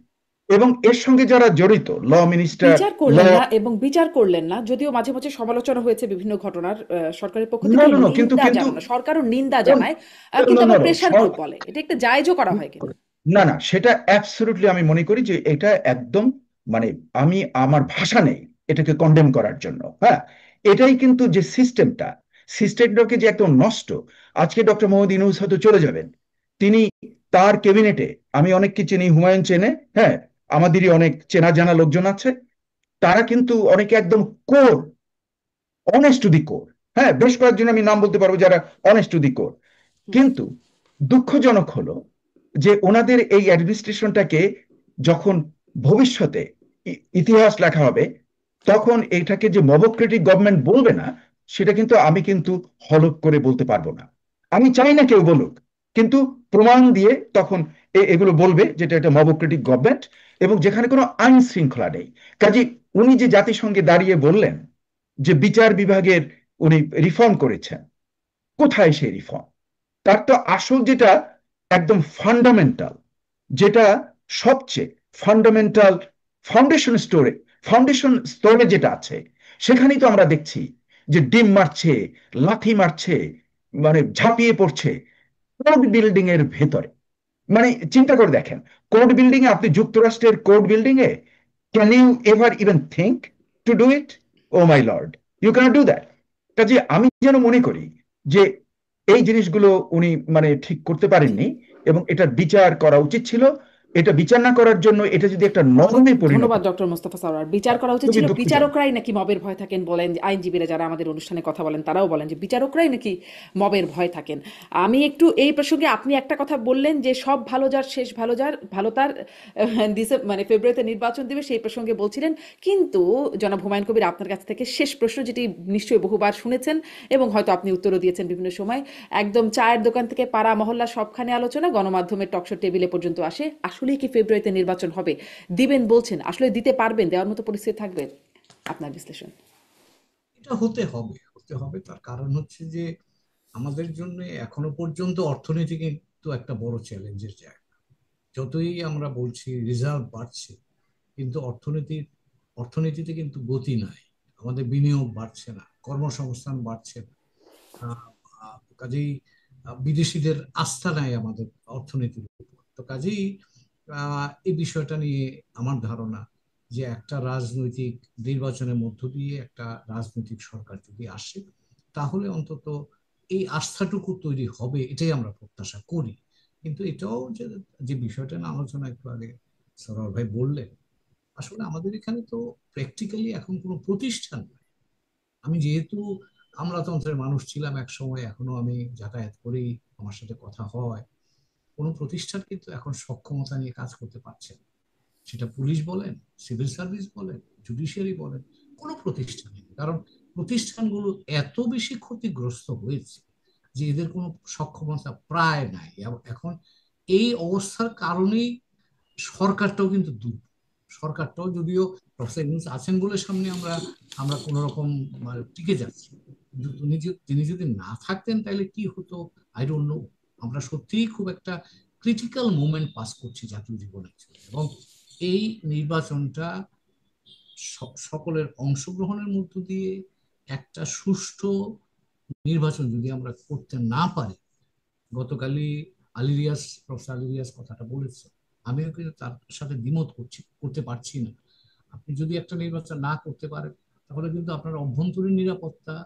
এবং এর সঙ্গে যারা জড়িত, ল মিনিস্টার, বিচার ল, করলেন না এবং বিচার করলেন না, যদিও মাঝে মাঝে সমালোচনা হয়েছে বিভিন্ন ঘটনার, সরকারের পক্ষ নো থেকে নো নো, কিন্তু নিন্দা কিন্তু জানানো, সরকারও নিন্দা জানায়, কিন্তু নো নো আবার নো, প্রেসার গ্রুপ বলে এটা একটা জায়েজও করা হয় কিনা। না না, সেটা অ্যাবসলিউটলি আমি মনে করি যে এটা একদম, মানে আমি আমার ভাষা নেই এটাকে কন্ডেম করার জন্য, হ্যাঁ। এটাই কিন্তু যে সিস্টেমটাকে যে একদম নষ্ট। আজকে ডক্টর মোহাম্মদ ইউনূস হয়তো চলে যাবেন, তিনি তার ক্যাবিনেটে, আমি অনেককে চিনি, হুমায়ুন চেনে, হ্যাঁ, আমাদেরই অনেক চেনা জানা লোকজন আছে, তারা কিন্তু অনেকে একদম core, honest to the core, হ্যাঁ, বেশ কয়েকজন আমি নাম বলতে পারবো যারা অনেস্ট টু দি কোর। হুম। কিন্তু দুঃখজনক হলো যে ওনাদের এই অ্যাডমিনিস্ট্রেশনটাকে যখন ভবিষ্যতে ইতিহাস লেখা হবে, তখন এটাকে যে মবক্রেটিক গভর্নমেন্ট বলবে না, সেটা কিন্তু আমি কিন্তু হলফ করে বলতে পারবো না। আমি চাই না কেউ বলুক, কিন্তু প্রমাণ দিয়ে তখন এগুলো বলবে যেটা একটা মবক্রেটিক গভর্নমেন্ট, এবং যেখানে কোনো আইন শৃঙ্খলা নেই। কাজে উনি যে জাতিসংঘে দাঁড়িয়ে বললেন যে বিচার বিভাগের উনি রিফর্ম করেছেন, কোথায় সেই রিফর্ম? তার তো আসল যেটা একদম ফান্ডামেন্টাল, যেটা সবচেয়ে ফান্ডামেন্টাল, ফাউন্ডেশন স্টোরে ফাউন্ডেশন স্তরে যেটা আছে, সেখানেই তো আমরা দেখছি যে ডিম মারছে, লাথি মারছে, মানে ঝাঁপিয়ে পড়ছে কোর্ট বিল্ডিং এর ভেতরে। মানে চিন্তা করে দেখেন, কোর্ট বিল্ডিং এ, আপনি যুক্তরাষ্ট্রের কোর্ট বিল্ডিং এ, can you ever even think to do it? Oh my lord, you can't do that. কাজে আমি যেন মনে করি যে এই জিনিসগুলো উনি মানে ঠিক করতে জি। পারেননি, এবং এটার বিচার করা উচিত ছিল। এটা বিচার না করার জন্য এটা যদি একটা নরমে পরিণত ধন্যবাদ ডক্টর মোস্তফা সরোয়ার। বিচার করা উচিত খুবই ছিল, দুঃখজনক। বিচারকরাই নাকি মবের ভয় থাকেন বলেন, আইনজীবীরা যারা আমাদের অনুষ্ঠানে কথা বলেন তারাও বলেন যে বিচারকরাই নাকি মবের ভয় থাকেন। আমি একটু এই প্রসঙ্গে, আপনি একটা কথা বললেন যে সব ভালো যার শেষ ভালো যার, ভালো তার মানে ফেব্রুয়ারিতে নির্বাচন দিবে, সেই প্রসঙ্গে বলছিলেন। কিন্তু জনাব হুমায়ুন কবির, আপনার কাছ থেকে শেষ প্রশ্ন, যেটি নিশ্চয়ই বহুবার শুনেছেন এবং হয়তো আপনি উত্তরও দিয়েছেন বিভিন্ন সময়, একদম চায়ের দোকান থেকে পাড়া মহল্লা সবখানে আলোচনা, গণমাধ্যমের টকশো টেবিলে পর্যন্ত আসে, আসলেই কি ফেব্রুয়ারিতে নির্বাচন হবে? দিবেন বলছেন, আসলে দিতে পারবেন? দেওয়ার মতো পরিস্থিতি থাকবে? আপনার বিশ্লেষণ। এটা হতে হবে, হতে হবে। তার কারণ হচ্ছে যে আমাদের জন্য এখনো পর্যন্ত অর্থনীতি কিন্তু একটা বড় চ্যালেঞ্জের জায়গা। যতই আমরা বলছি রিজার্ভ বাড়ছে, কিন্তু অর্থনীতিতে কিন্তু গতি নাই। আমাদের বিনিয়োগ বাড়ছে না, কর্মসংস্থান বাড়ছে না। কাজেই বিদেশিদের আস্থা নাই আমাদের অর্থনীতির উপর। তো কাজেই এই বিষয়টা নিয়ে আমার ধারণা যে একটা রাজনৈতিক নির্বাচনের মধ্য দিয়ে একটা রাজনৈতিক সরকার যদি আসে, তাহলে অন্তত এই আস্থাটুকু তৈরি হবে, এটাই আমরা প্রত্যাশা করি। কিন্তু এটাও যে যে বিষয়টা নিয়ে আলোচনা একটু আগে সরোয়ার ভাই বললেন, আসলে আমাদের এখানে তো প্র্যাকটিক্যালি এখন কোনো প্রতিষ্ঠান নেই। আমি যেহেতু আমলাতন্ত্রের মানুষ ছিলাম এক সময়, এখনো আমি যাতায়াত করি, আমার সাথে কথা হয়, কোনো প্রতিষ্ঠান কিন্তু এখন সক্ষমতা নিয়ে কাজ করতে পারছে না। সেটা পুলিশ বলেন, সিভিল সার্ভিস বলেন, জুডিশিয়ারি বলেন, কোনো প্রতিষ্ঠান নেই। কারণ প্রতিষ্ঠানগুলো এত বেশি ক্ষতিগ্রস্ত হয়েছে যে এদের কোনো সক্ষমতা প্রায় নাই। এবং এখন এই অবস্থার কারণেই সরকারটাও কিন্তু দুর্বল। সরকারটাও, যদিও প্রফেসর ইউনূস আছেন বলে সামনে আমরা আমরা কোন রকম টিকে যাচ্ছি, কিন্তু তিনি যদি না থাকতেন তাহলে কি হতো আই ডোন্ট নো। আমরা সত্যিই খুব একটা ক্রিটিক্যাল মোমেন্ট পাস করছি জাতীয় জীবনে। এবং এই নির্বাচনটা সকলের অংশগ্রহণের মধ্য দিয়ে একটা সুষ্ঠু নির্বাচন যদি আমরা করতে না পারি, গতকালই প্রফেসর আলিরিয়াস কথাটা বলেছে, আমিও কিন্তু তার সাথে দ্বিমত করতে পারছি না। আপনি যদি একটা নির্বাচন না করতে পারেন, তাহলে কিন্তু আপনার অভ্যন্তরীণ নিরাপত্তা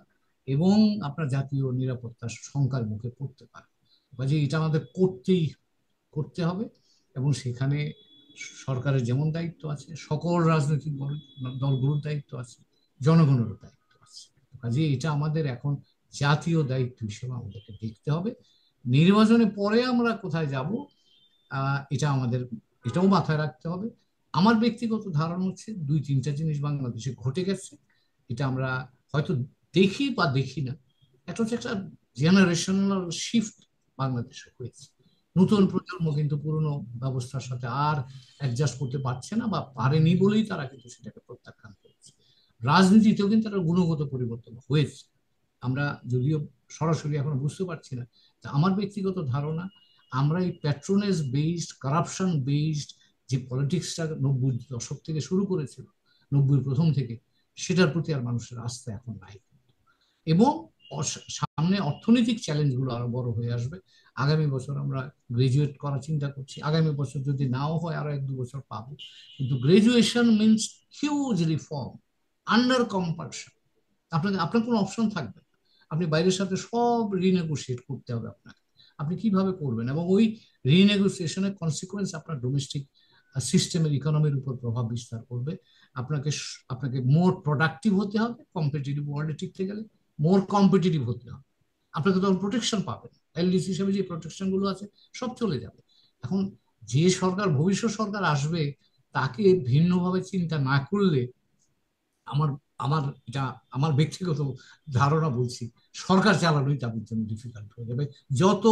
এবং আপনার জাতীয় নিরাপত্তা শঙ্কার মুখে পড়তে পারে। কাজে এটা আমাদের করতে হবে। এবং সেখানে সরকারের যেমন দায়িত্ব আছে, সকল রাজনৈতিক দলগুলোর দায়িত্ব আছে, জনগণেরও দায়িত্ব আছে। কাজে এটা আমাদের এখন জাতীয় দায়িত্ব হিসেবে আমাদেরকে দেখতে হবে। নির্বাচনে পরে আমরা কোথায় যাব, এটাও মাথায় রাখতে হবে। আমার ব্যক্তিগত ধারণা হচ্ছে দুই তিনটা জিনিস বাংলাদেশে ঘটে গেছে, এটা আমরা হয়তো দেখি বা দেখি না। একটা হচ্ছে একটা জেনারেশনাল শিফট বাংলাদেশে হয়েছে। নতুন প্রজন্ম কিন্তু পুরনো ব্যবস্থার সাথে আর অ্যাডজাস্ট করতে পারছে না, বা পারেনি বলেই তারা কিন্তু সেটাকে প্রত্যাখ্যান করেছে। রাজনীতিতেও কিন্তু একটা গুণগত পরিবর্তন হয়েছে, আমরা যদিও সরাসরি এখন বুঝতে পারছি না। তা আমার ব্যক্তিগত ধারণা, আমরা এই প্যাট্রোনেজ বেসড, কারাপশন বেসড যে পলিটিক্সটা 90 দশক থেকে শুরু করেছিল, 90 প্রথম থেকে, সেটার প্রতি আর মানুষের আস্থা এখন নাই। এবং সামনে অর্থনৈতিক চ্যালেঞ্জগুলো আরো বড় হয়ে আসবে। আগামী বছর আমরা গ্রাজুয়েট করার চিন্তা করছি, আগামী বছর যদি নাও হয় আরো 1-2 বছর পাবো। কিন্তু graduation means huge reform under compulsion. আপনার কোনো অপশন থাকবে না, আপনি বাইরের সাথে সব রিনেগোশিয়েট করতে হবে আপনাকে। আপনি কিভাবে করবেন, এবং ওই রিনেগোসিয়েশনের কনসিকুয়েন্স আপনার ডোমেস্টিক সিস্টেমের, ইকোনমির উপর প্রভাব বিস্তার করবে। আপনাকে মোর প্রোডাক্টিভ হতে হবে কম্পিটিটিভ ওয়ার্ল্ডে টিকতে গেলে, মোর কম্পিটিটিভ হতে হবে। আপনাকে তখন প্রোটেকশন পাবেন, এলডিসি হিসেবে যে প্রোটেকশন গুলো আছে সব চলে যাবে। এখন যে সরকার, ভবিষ্যৎ সরকার আসবে, তাকে ভিন্নভাবে চিন্তা না করলে আমার আমার এটা আমার ব্যক্তিগত ধারণা বলছি, সরকার চালানোই তাদের জন্য ডিফিকাল্ট হয়ে যাবে। যত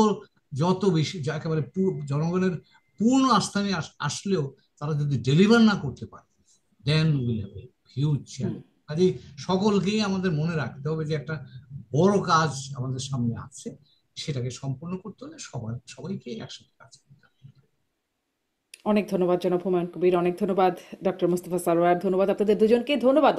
যত বেশি একেবারে জনগণের পূর্ণ আস্থা নিয়ে আসলেও তারা যদি ডেলিভার না করতে পারে, then will have a huge challenge. কাজেই সকলকেই আমাদের মনে রাখতে হবে যে একটা বড় কাজ আমাদের সামনে আছে, সেটাকে সম্পন্ন করতে হলে সবাইকে একসাথে কাজ করতে হবে। অনেক ধন্যবাদ জনাব হুমায়ুন কবির, অনেক ধন্যবাদ ডক্টর মোস্তফা সরোয়ার, ধন্যবাদ আপনাদের দুজনকে, ধন্যবাদ